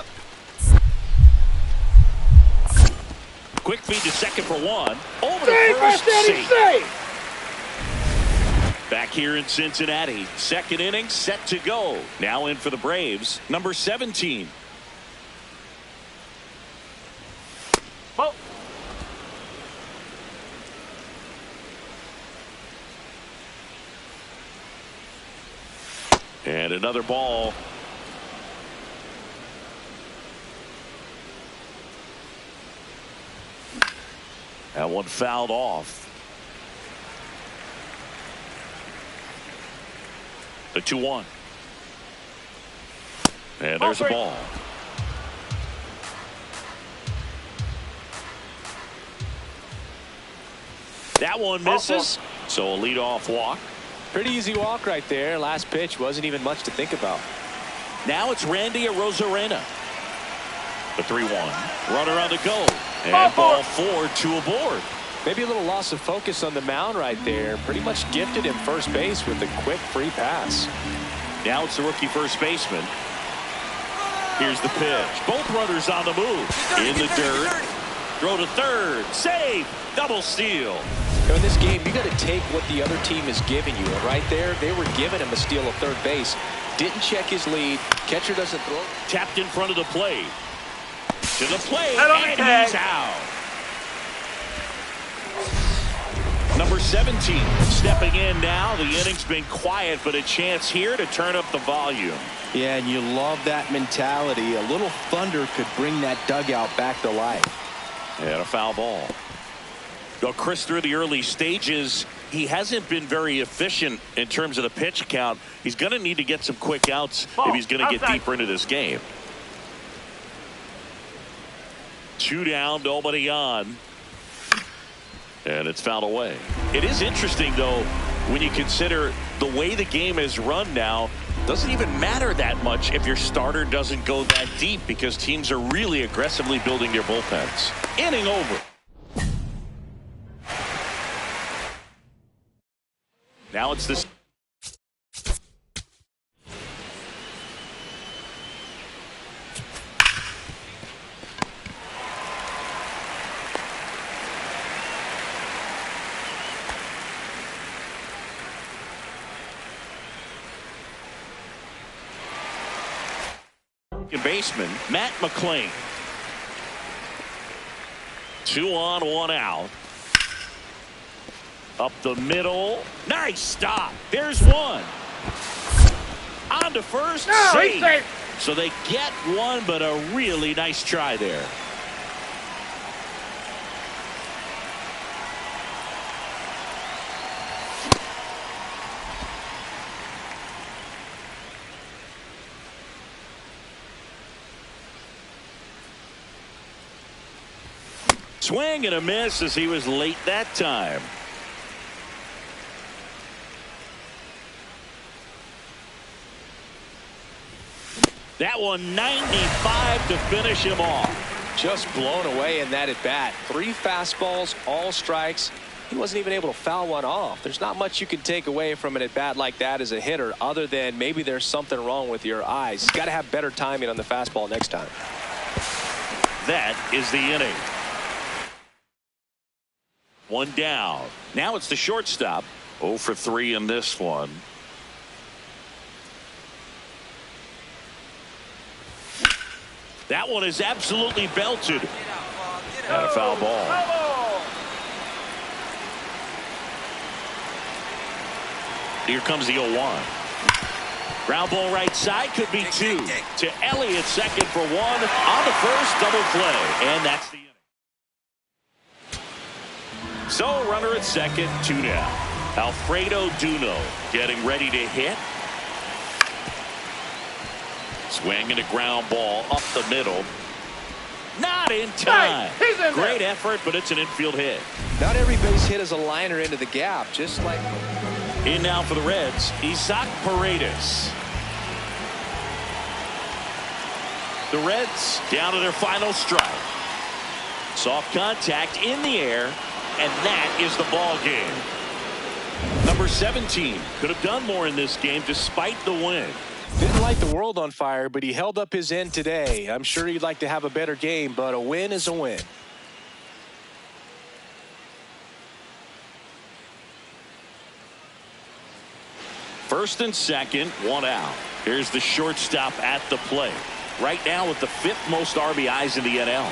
Quick feed to second for one. Over to first. Safe. Back here in Cincinnati. Second inning set to go. Now in for the Braves. Number 17. Oh. And another ball. That one fouled off. The 2-1. And there's a ball. That one misses. So a leadoff walk. Pretty easy walk right there. Last pitch wasn't even much to think about. Now it's Randy Arozarena. The 3-1. Runner on the go. And ball 4, 2 aboard. Maybe a little loss of focus on the mound right there. Pretty much gifted him first base with a quick free pass. Now it's the rookie first baseman. Here's the pitch. Both runners on the move. In the dirt. Throw to third. Save. Double steal. In this game, you got to take what the other team is giving you. And right there, they were giving him a steal of third base. Didn't check his lead. Catcher doesn't throw. Tapped in front of the plate. To the plate. And he's out. Number 17 stepping in now. The inning's been quiet, but a chance here to turn up the volume. Yeah, and you love that mentality. A little thunder could bring that dugout back to life. And a foul ball. Well, Chris, through the early stages, he hasn't been very efficient in terms of the pitch count. He's going to need to get some quick outs if he's going to get deeper into this game. 2 down, nobody on. And it's fouled away. It is interesting, though, when you consider the way the game is run now. Doesn't even matter that much if your starter doesn't go that deep because teams are really aggressively building their bullpens. Inning over. Now it's this. Baseman Matt McClain. 2 on, 1 out. Up the middle. Nice stop. There's one. On to first. Safe. So they get one, but a really nice try there. Swing and a miss as he was late that time. That one 95 to finish him off. Just blown away in that at bat. 3 fastballs, all strikes. He wasn't even able to foul one off. There's not much you can take away from an at bat like that as a hitter other than maybe there's something wrong with your eyes. You've got to have better timing on the fastball next time. That is the inning. 1 down. Now it's the shortstop. 0 for 3 in this one. That one is absolutely belted. And a foul ball. Here comes the 0-1. Ground ball right side, could be 2. To Elliott, second for 1. On the first, double play. And that's the inning. So runner at second, 2 down. Alfredo Duno getting ready to hit. Swing and a ground ball up the middle. Not in time. Great effort, but it's an infield hit. Not every base hit is a liner into the gap, just like. In now for the Reds, Isaac Paredes. The Reds down to their final strike. Soft contact in the air. And that is the ball game. Number 17 could have done more in this game despite the win. Didn't light the world on fire, but he held up his end today. I'm sure he'd like to have a better game, but a win is a win. First and second, 1 out. Here's the shortstop at the plate. Right now with the 5th most RBIs in the NL.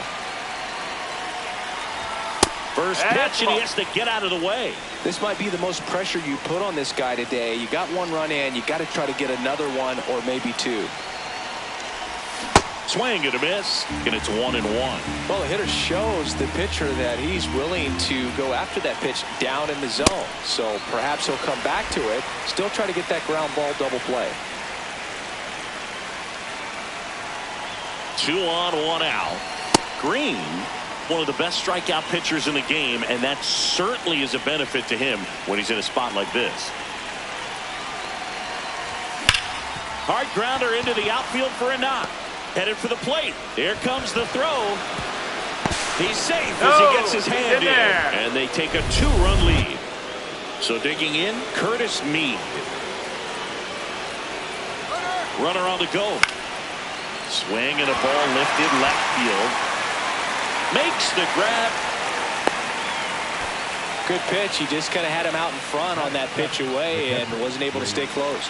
First pitch, and he has to get out of the way. This might be the most pressure you put on this guy today. You got one run in. You got to try to get another one or maybe two. Swing and a miss, and it's 1-1. Well, the hitter shows the pitcher that he's willing to go after that pitch down in the zone. So perhaps he'll come back to it. Still try to get that ground ball double play. 2 on, 1 out. Green, one of the best strikeout pitchers in the game, and that certainly is a benefit to him when he's in a spot like this. Hard grounder into the outfield for a knock. Headed for the plate. Here comes the throw. He's safe as he gets his hand in. And they take a 2-run lead. So digging in, Curtis Mead. Runner on the go. Swing and a ball lifted left field. Makes the grab. Good pitch. He just kind of had him out in front on that pitch away and wasn't able to stay close.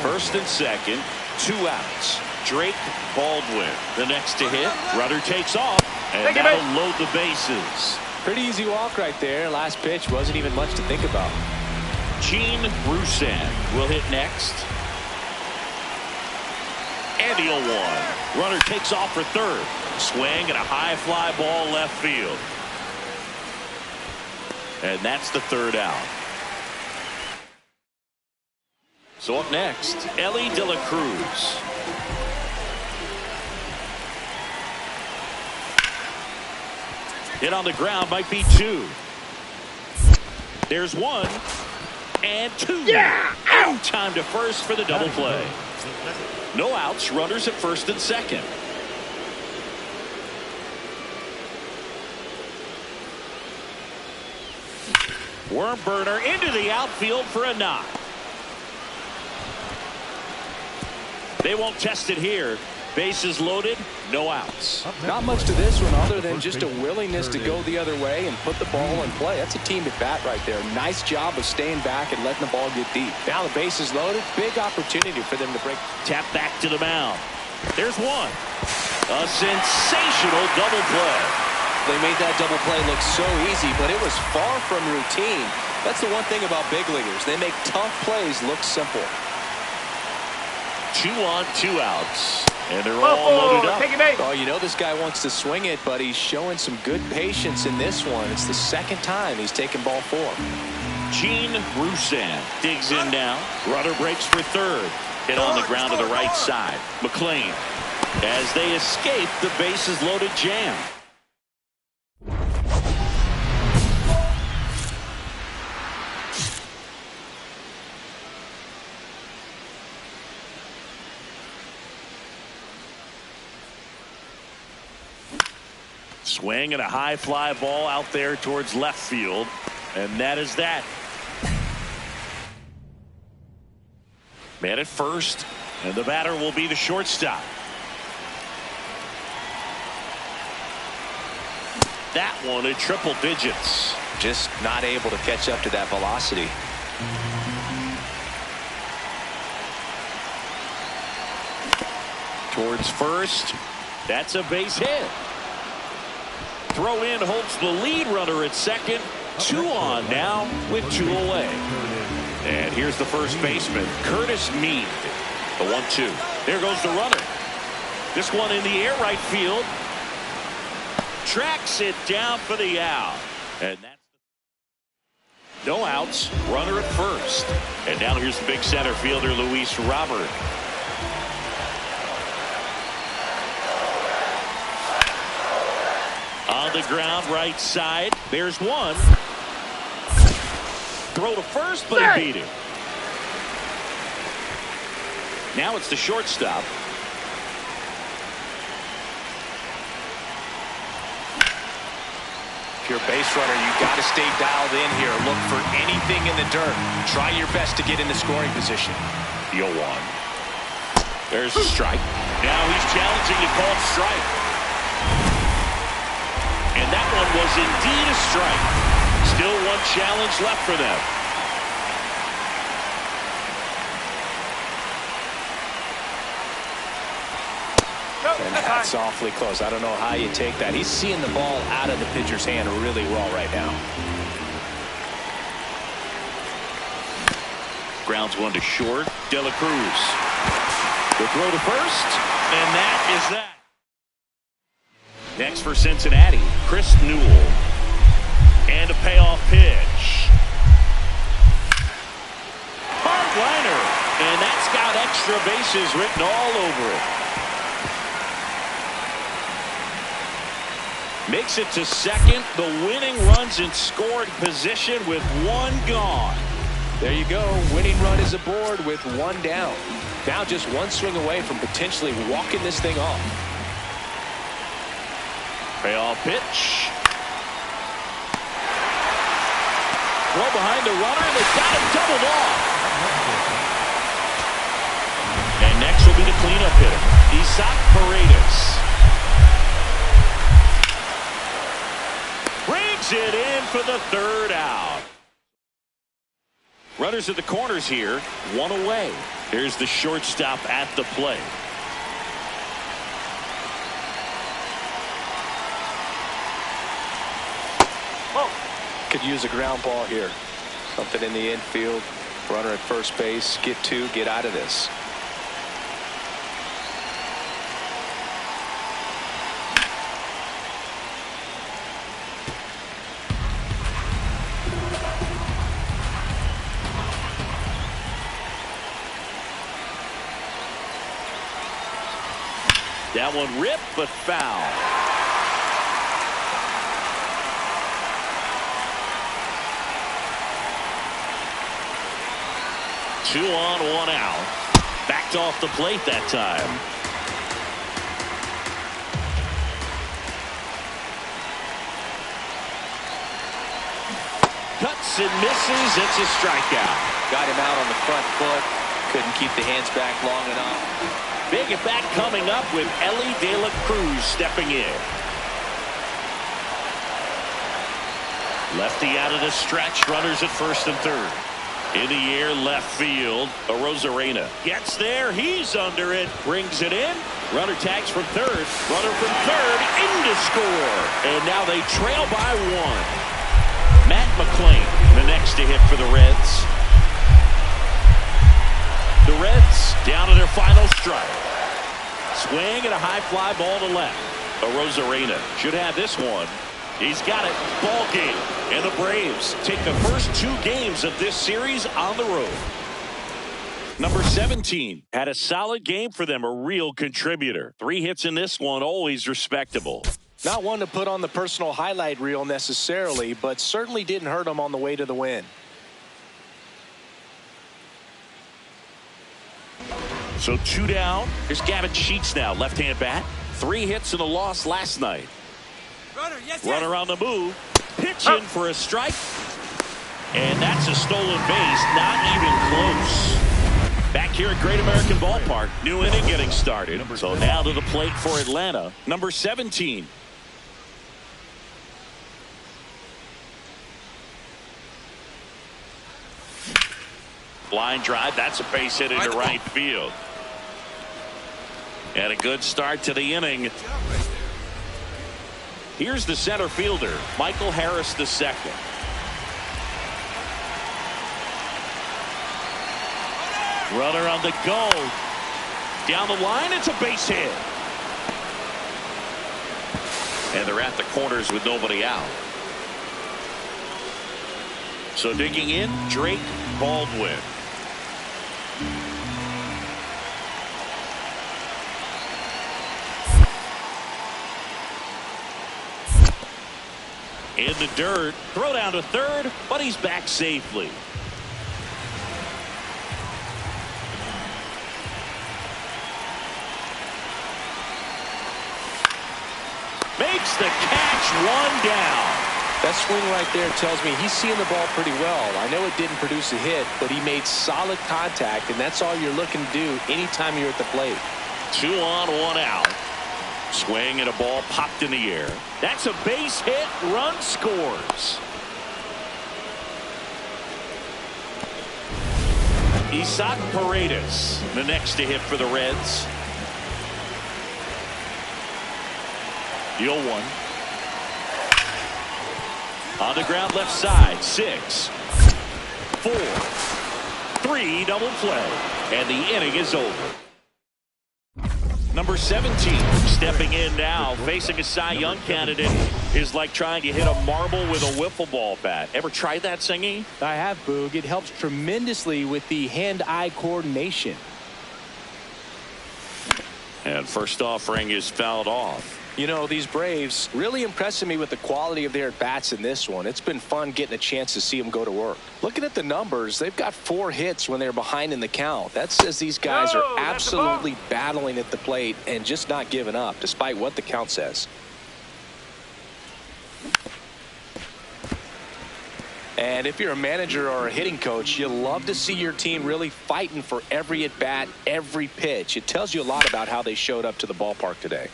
First and second, 2 outs. Drake Baldwin, the next to hit. Runner takes off, and that'll load the bases. Pretty easy walk right there. Last pitch wasn't even much to think about. Gene Rusan will hit next. And the 0-1. Runner takes off for third. Swing and a high fly ball left field. And that's the 3rd out. So up next, Ellie De La Cruz. Hit on the ground might be 2. There's 1 and 2. Yeah! Out! Time to first for the double play. No outs. Runners at first and second. Worm burner into the outfield for a knock. They won't test it here. Bases loaded, no outs. Not much to this one other than just a willingness to go the other way and put the ball in play. That's a team at bat right there. Nice job of staying back and letting the ball get deep. Now the base is loaded. Big opportunity for them to break. Tap back to the mound. There's 1. A sensational double play. They made that double play look so easy, but it was far from routine. That's the one thing about big leaguers. They make tough plays look simple. 2 on, 2 outs. And they're all loaded up. Oh, you know this guy wants to swing it, but he's showing some good patience in this one. It's the 2nd time he's taken ball 4. Gene Rusan digs in now. Runner breaks for third. Hit on the ground to the right side. McLean, as they escape the bases loaded jam. Swing and a high fly ball out there towards left field. And that is that. Man at first. And the batter will be the shortstop. That one in triple digits. Just not able to catch up to that velocity. Towards first. That's a base hit. Throw in holds the lead runner at second. 2 on now with 2 away. And here's the first baseman, Curtis Mead. The 1-2. There goes the runner. This one in the air right field. Tracks it down for the out. And that's no outs. Runner at first. And now here's the big center fielder, Luis Robert. On the ground, right side. There's 1. Throw to first, but he beat him. Now it's the shortstop. If you're a base runner, you got to stay dialed in here. Look for anything in the dirt. Try your best to get in the scoring position. The 0-1. There's a strike. Now he's challenging to call strike. And that one was indeed a strike. Still 1 challenge left for them. And that's awfully close. I don't know how you take that. He's seeing the ball out of the pitcher's hand really well right now. Grounds one to short. De La Cruz. The throw to first, and that is that. Next for Cincinnati, Chris Newell. And a payoff pitch. Hard liner, and that's got extra bases written all over it. Makes it to second. The winning runs in scoring position with one gone. There you go. Winning run is aboard with one down. Now just one swing away from potentially walking this thing off. Payoff pitch. Throw behind the runner, and they've got him doubled off. And next will be the cleanup hitter, Isaac Paredes. Brings it in for the third out. Runners at the corners here, one away. Here's the shortstop at the plate. Could use a ground ball here. Something in the infield. Runner at first base. Get two. Get out of this. That one ripped but foul. Two on, one out. Backed off the plate that time. Cuts and misses. It's a strikeout. Got him out on the front foot. Couldn't keep the hands back long enough. Big at bat coming up with Ellie De La Cruz stepping in. Lefty out of the stretch. Runners at first and third. In the air, left field. Arozarena gets there. He's under it. Brings it in. Runner tags from third. Runner from third in to score. And now they trail by one. Matt McClain, the next to hit for the Reds. The Reds down to their final strike. Swing and a high fly ball to left. Arozarena should have this one. He's got it. Ball game. And the Braves take the first two games of this series on the road. Number 17 had a solid game for them, a real contributor. 3 hits in this one, always respectable. Not one to put on the personal highlight reel necessarily, but certainly didn't hurt him on the way to the win. So 2 down. Here's Gavin Sheets now, left-hand bat. 3 hits in a loss last night. Runner on the move. Pitching for a strike. And that's a stolen base. Not even close. Back here at Great American Ballpark. New inning getting started. So now to the plate for Atlanta. Number 17. Line drive. That's a base hit into right field. And a good start to the inning. Here's the center fielder, Michael Harris II. Runner on the go. Down the line, it's a base hit. And they're at the corners with nobody out. So digging in, Drake Baldwin. In the dirt, throw down to third, but he's back safely. Makes the catch, one down. That swing right there tells me he's seeing the ball pretty well. I know it didn't produce a hit, but he made solid contact, and that's all you're looking to do anytime you're at the plate. 2 on, 1 out. Swing and a ball popped in the air. That's a base hit. Run scores. Isaac Paredes, the next to hit for the Reds. The 0-1. On the ground left side. 6, 4. 3 double play. And the inning is over. Number 17 stepping in now, facing a Cy Young candidate is like trying to hit a marble with a wiffle ball bat. Ever tried that, Singy? I have, Boog. It helps tremendously with the hand-eye coordination. And first offering is fouled off. You know, these Braves really impressing me with the quality of their bats in this one. It's been fun getting a chance to see them go to work. Looking at the numbers, they've got 4 hits when they're behind in the count. That says these guys are absolutely battling at the plate and just not giving up, despite what the count says. And if you're a manager or a hitting coach, you love to see your team really fighting for every at-bat, every pitch. It tells you a lot about how they showed up to the ballpark today.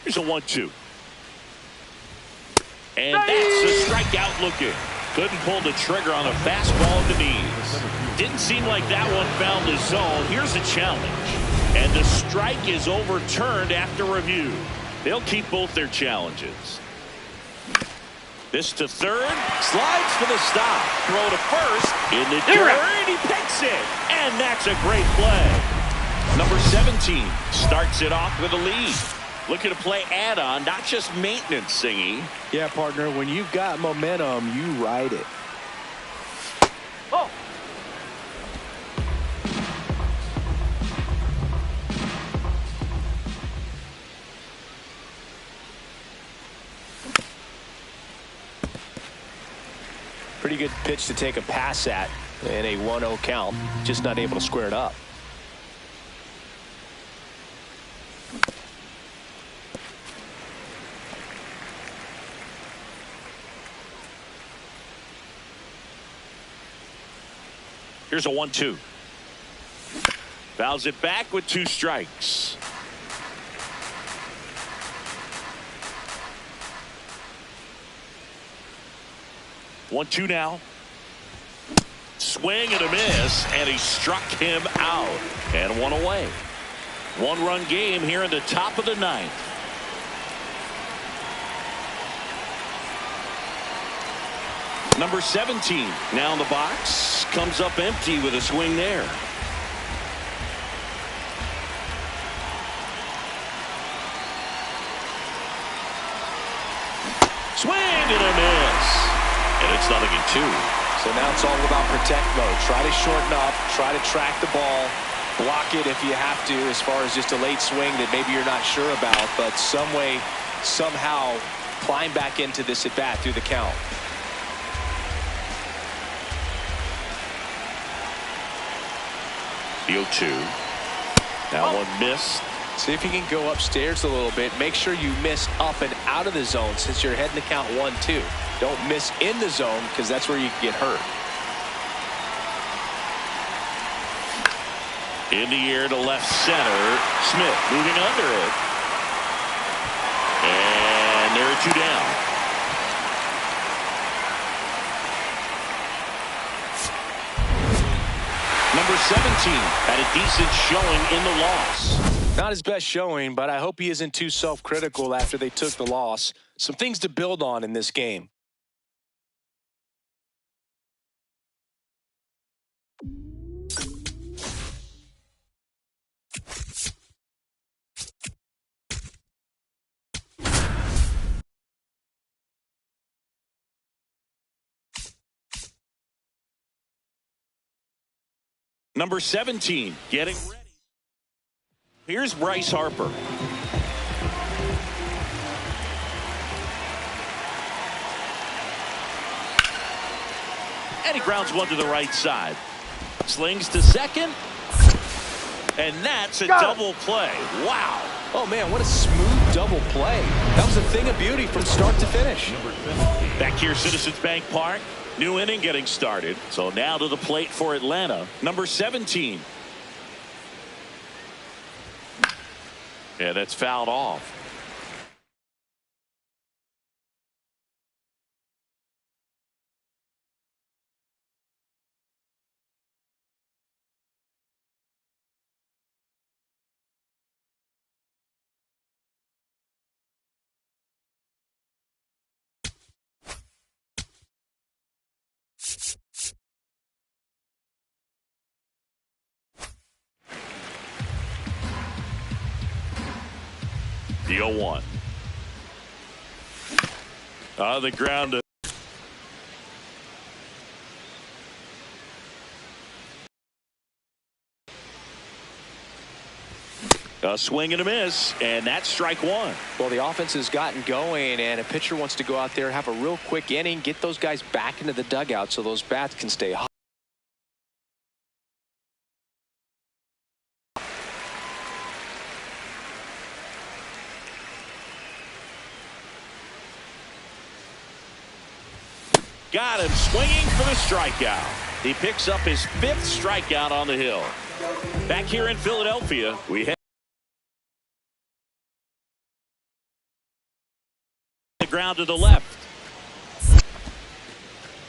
Here's a 1-2. And that's a strikeout looking. Couldn't pull the trigger on a fastball at the knees. Didn't seem like that one found the zone. Here's a challenge. And the strike is overturned after review. They'll keep both their challenges. This to third. Slides for the stop. Throw to first. In the dirt. He picks it. And that's a great play. Number 17 starts it off with a lead. Looking to play add-on, not just maintenance, Singy. Yeah, partner, when you've got momentum, you ride it. Oh. Pretty good pitch to take a pass at in a 1-0 count. Just not able to square it up. Here's a 1-2. Fouls it back with 2 strikes. One, 2 now. Swing and a miss, and he struck him out. And 1 away. 1-run game here in the top of the 9th. Number 17 now in the box. Comes up empty with a swing there. Swing and a miss. And it's 0-2. So now it's all about protect mode. Try to shorten up. Try to track the ball. Block it if you have to, as far as just a late swing that maybe you're not sure about. But some way, somehow, climb back into this at bat through the count. The 0-2. That one missed. See if you can go upstairs a little bit. Make sure you miss up and out of the zone since you're heading to count 1-2. Don't miss in the zone because that's where you can get hurt. In the air to left center. Smith moving under it. And there are 2 down. Number 17 had a decent showing in the loss. Not his best showing, but I hope he isn't too self-critical after they took the loss. Some things to build on in this game. Number 17 getting ready. Here's Bryce Harper. And he grounds one to the right side. Slings to second. And that's a double play. Wow. Oh, man, what a smooth double play. That was a thing of beauty from start to finish. Back here, Citizens Bank Park. New inning getting started. So now to the plate for Atlanta. Number 17. Yeah, that's fouled off. The 0-1. On the ground. A swing and a miss, and that's strike one. Well, the offense has gotten going, and a pitcher wants to go out there, have a real quick inning, get those guys back into the dugout so those bats can stay hot. Got him swinging for the strikeout. He picks up his 5th strikeout on the hill. Back here in Philadelphia, we have the ground to the left.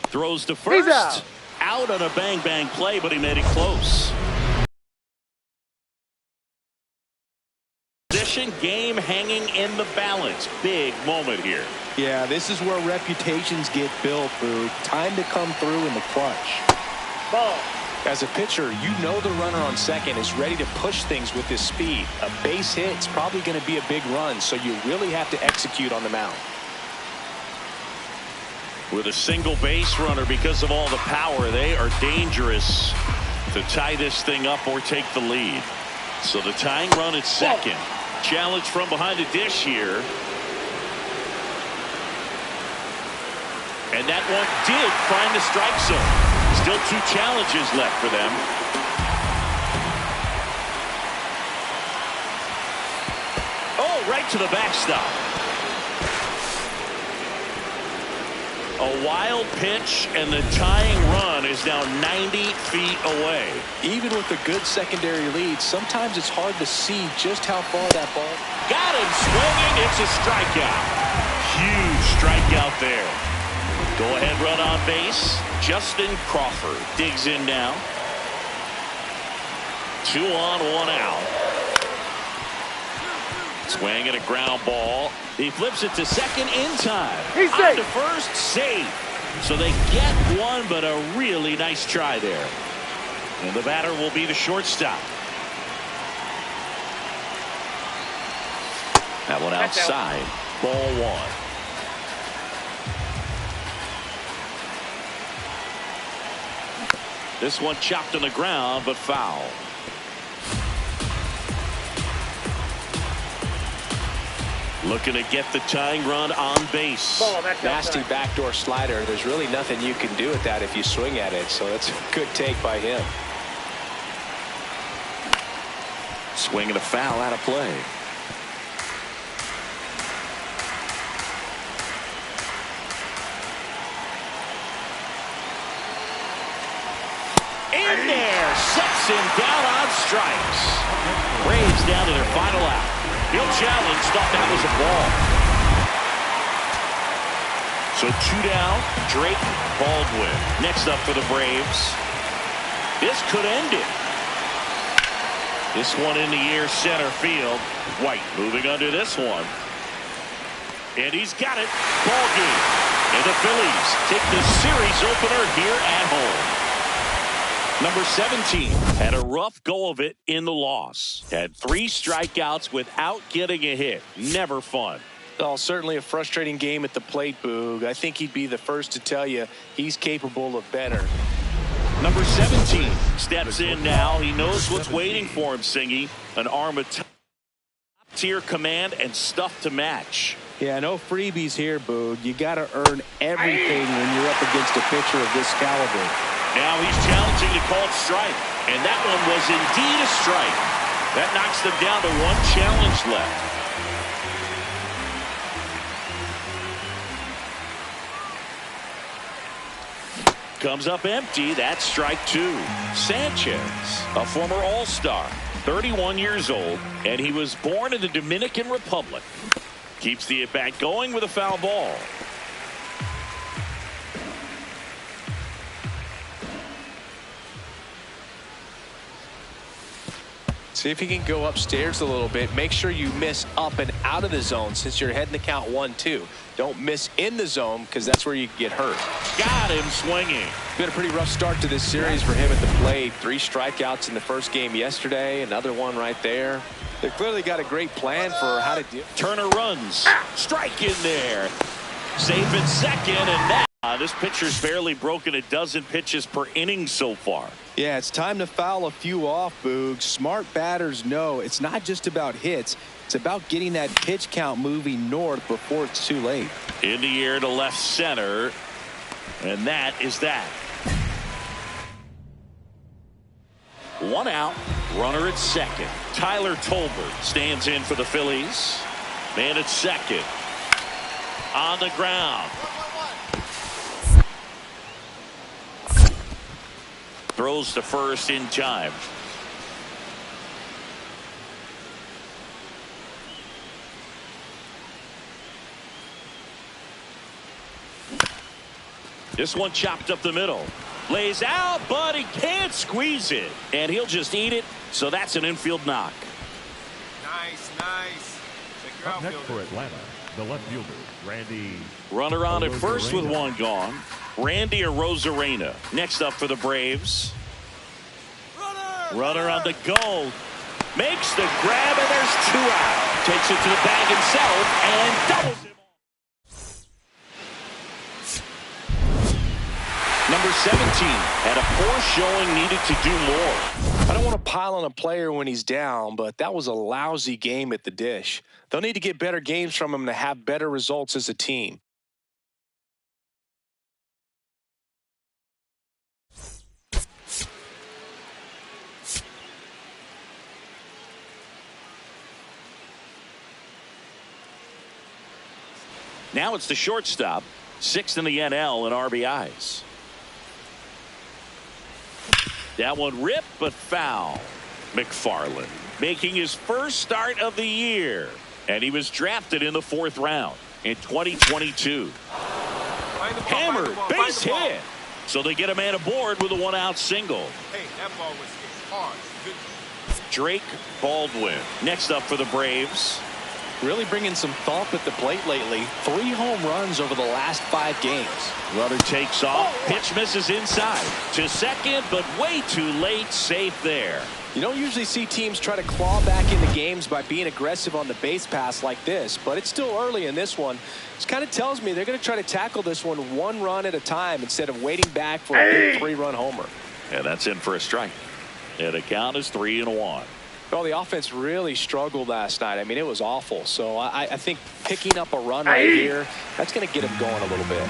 Throws to first. Out on a bang play, but he made it close. Position, game hanging in the balance. Big moment here. Yeah, this is where reputations get built, Boog. Time to come through in the clutch. Ball. As a pitcher, you know the runner on second is ready to push things with his speed. A base hit is probably going to be a big run, so you really have to execute on the mound. With a single base runner, because of all the power, they are dangerous to tie this thing up or take the lead. So the tying run at second. Challenge from behind the dish here. And that one did find the strike zone. Still 2 challenges left for them. Oh, right to the backstop. A wild pitch, and the tying run is now 90 feet away. Even with a good secondary lead, sometimes it's hard to see just how far that ball. Got him swinging. It's a strikeout. Huge strikeout there. Go-ahead run on base. Justin Crawford digs in now. 2 on, 1 out. Swing and a ground ball. He flips it to second in time. He's on safe. to first, safe. So they get one, but a really nice try there. And the batter will be the shortstop. That one outside. Ball 1. This one chopped on the ground, but foul. Looking to get the tying run on base. Nasty backdoor slider. There's really nothing you can do with that if you swing at it. So that's a good take by him. Swing and a foul out of play. In there, sets him down on strikes. Braves down to their final out. He'll challenge, thought that was a ball. So 2 down, Drake, Baldwin. Next up for the Braves. This could end it. This one in the air, center field. White moving under this one. And he's got it. Ball game. And the Phillies take the series opener here at home. Number 17 had a rough go of it in the loss. Had 3 strikeouts without getting a hit. Never fun. Well, certainly a frustrating game at the plate, Boog. I think he'd be the first to tell you he's capable of better. Number 17 steps in now. He knows what's waiting for him, Singy. An arm of top-tier command and stuff to match. Yeah, no freebies here, Boog. You got to earn everything when you're up against a pitcher of this caliber. Now he's challenging the called strike. And that one was indeed a strike. That knocks them down to 1 challenge left. Comes up empty. That's strike 2. Sanchez, a former All-Star, 31 years old, and he was born in the Dominican Republic. Keeps the at-bat going with a foul ball. See if he can go upstairs a little bit. Make sure you miss up and out of the zone since you're heading to count 1-2. Don't miss in the zone because that's where you get hurt. Got him swinging. Been a pretty rough start to this series for him at the plate. 3 strikeouts in the first game yesterday. Another one right there. They've clearly got a great plan for how to do. Turner runs. Strike in there. Safe at second, and that. This pitcher's barely broken a dozen pitches per inning so far. Yeah, it's time to foul a few off, Boog. Smart batters know it's not just about hits. It's about getting that pitch count moving north before it's too late. In the air to left center, and that is that. One out, runner at second. Tyler Tolbert stands in for the Phillies. Man at second. On the ground. Throws to first in time. This one chopped up the middle. Lays out, but he can't squeeze it. And he'll just eat it. So that's an infield knock. Nice, nice. Up next for Atlanta, the left fielder, Randy. Runner on at first with one gone. Randy Arozarena next up for the Braves. Runner on the goal. Makes the grab, and there's two out. Takes it to the bag himself and doubles him. Number 17 had a poor showing, needed to do more. I don't want to pile on a player when he's down, but that was a lousy game at the dish. They'll need to get better games from him to have better results as a team. Now it's the shortstop, 6th in the NL in RBIs. That one ripped, but foul. McFarland making his first start of the year. And he was drafted in the 4th round in 2022. Hammered, base hit. So they get a man aboard with a 1-out single. Hey, that ball was hit hard. Good. Drake Baldwin next up for the Braves. Really bringing some thump at the plate lately. 3 home runs over the last 5 games. Runner takes off. Pitch misses inside to second, but way too late. Safe there. You don't usually see teams try to claw back into games by being aggressive on the base pass like this, but it's still early in this one. This kind of tells me they're going to try to tackle this one 1 run at a time instead of waiting back for a big 3-run homer. And that's in for a strike. And the count is 3-1. Well, the offense really struggled last night. I mean, it was awful. So I think picking up a run right here, that's going to get him going a little bit.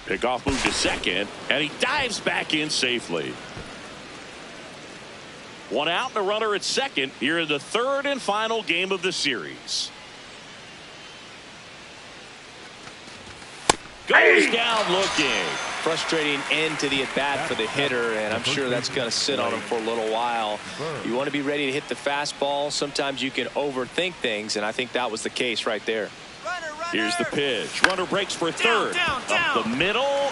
Pickoff move to second, and he dives back in safely. 1 out and a runner at second here in the 3rd and final game of the series. Goes down looking. Frustrating end to the at-bat for the hitter, and I'm sure that's going to sit on him for a little while. You want to be ready to hit the fastball. Sometimes you can overthink things, and I think that was the case right there. Here's the pitch. Runner breaks for third. Down. Up the middle.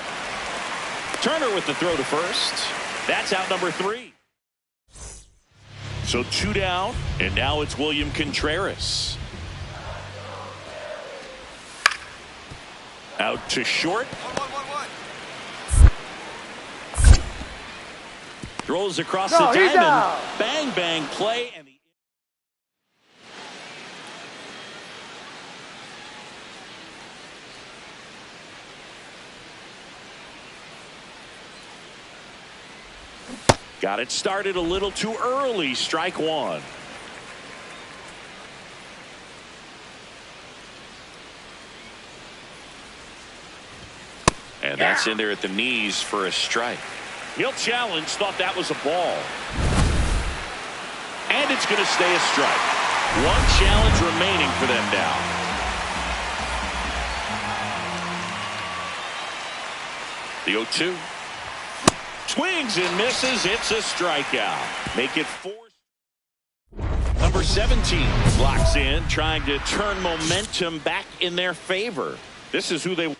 Turner with the throw to first. That's out number 3. So 2 down, and now it's William Contreras. Out to short. Throws across the diamond. Bang, bang play. And got it started a little too early. Strike 1. And that's in there at the knees for a strike. He'll challenge, thought that was a ball. And it's going to stay a strike. 1 challenge remaining for them now. The 0-2. Swings and misses. It's a strikeout. Make it 4. Number 17 blocks in, trying to turn momentum back in their favor. This is who they want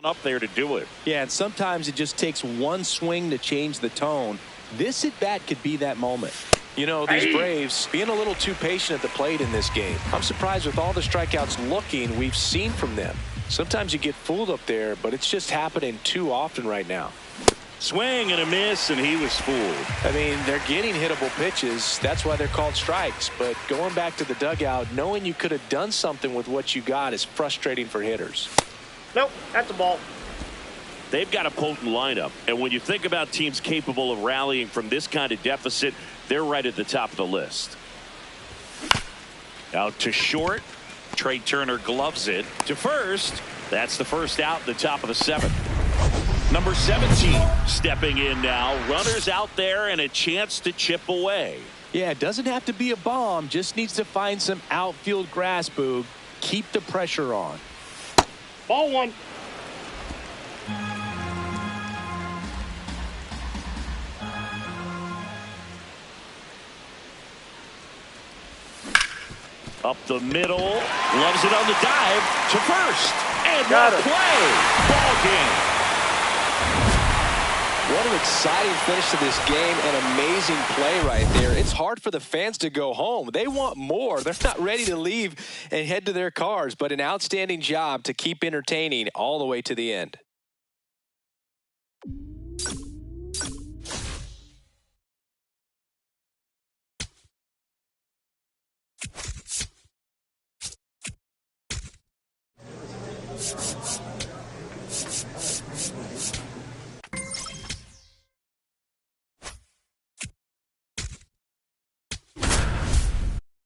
up there to do it. Yeah, and sometimes it just takes 1 swing to change the tone. This at-bat could be that moment. You know, these Braves being a little too patient at the plate in this game. I'm surprised with all the strikeouts looking we've seen from them. Sometimes you get fooled up there, but it's just happening too often right now. Swing and a miss, and he was fooled. I mean, they're getting hittable pitches. That's why they're called strikes. But going back to the dugout, knowing you could have done something with what you got is frustrating for hitters. Nope, that's a ball. They've got a potent lineup. And when you think about teams capable of rallying from this kind of deficit, they're right at the top of the list. Out to short. Trey Turner gloves it to first. That's the first out, the top of the seventh. Number 17 stepping in now. Runners out there and a chance to chip away. Yeah, it doesn't have to be a bomb. Just needs to find some outfield grass, Boog. Keep the pressure on. Ball one. Up the middle. Loves it on the dive to first. And Got what it. play. Ball game. What an exciting finish to this game. An amazing play right there. It's hard for the fans to go home. They want more. They're not ready to leave and head to their cars, but an outstanding job to keep entertaining all the way to the end.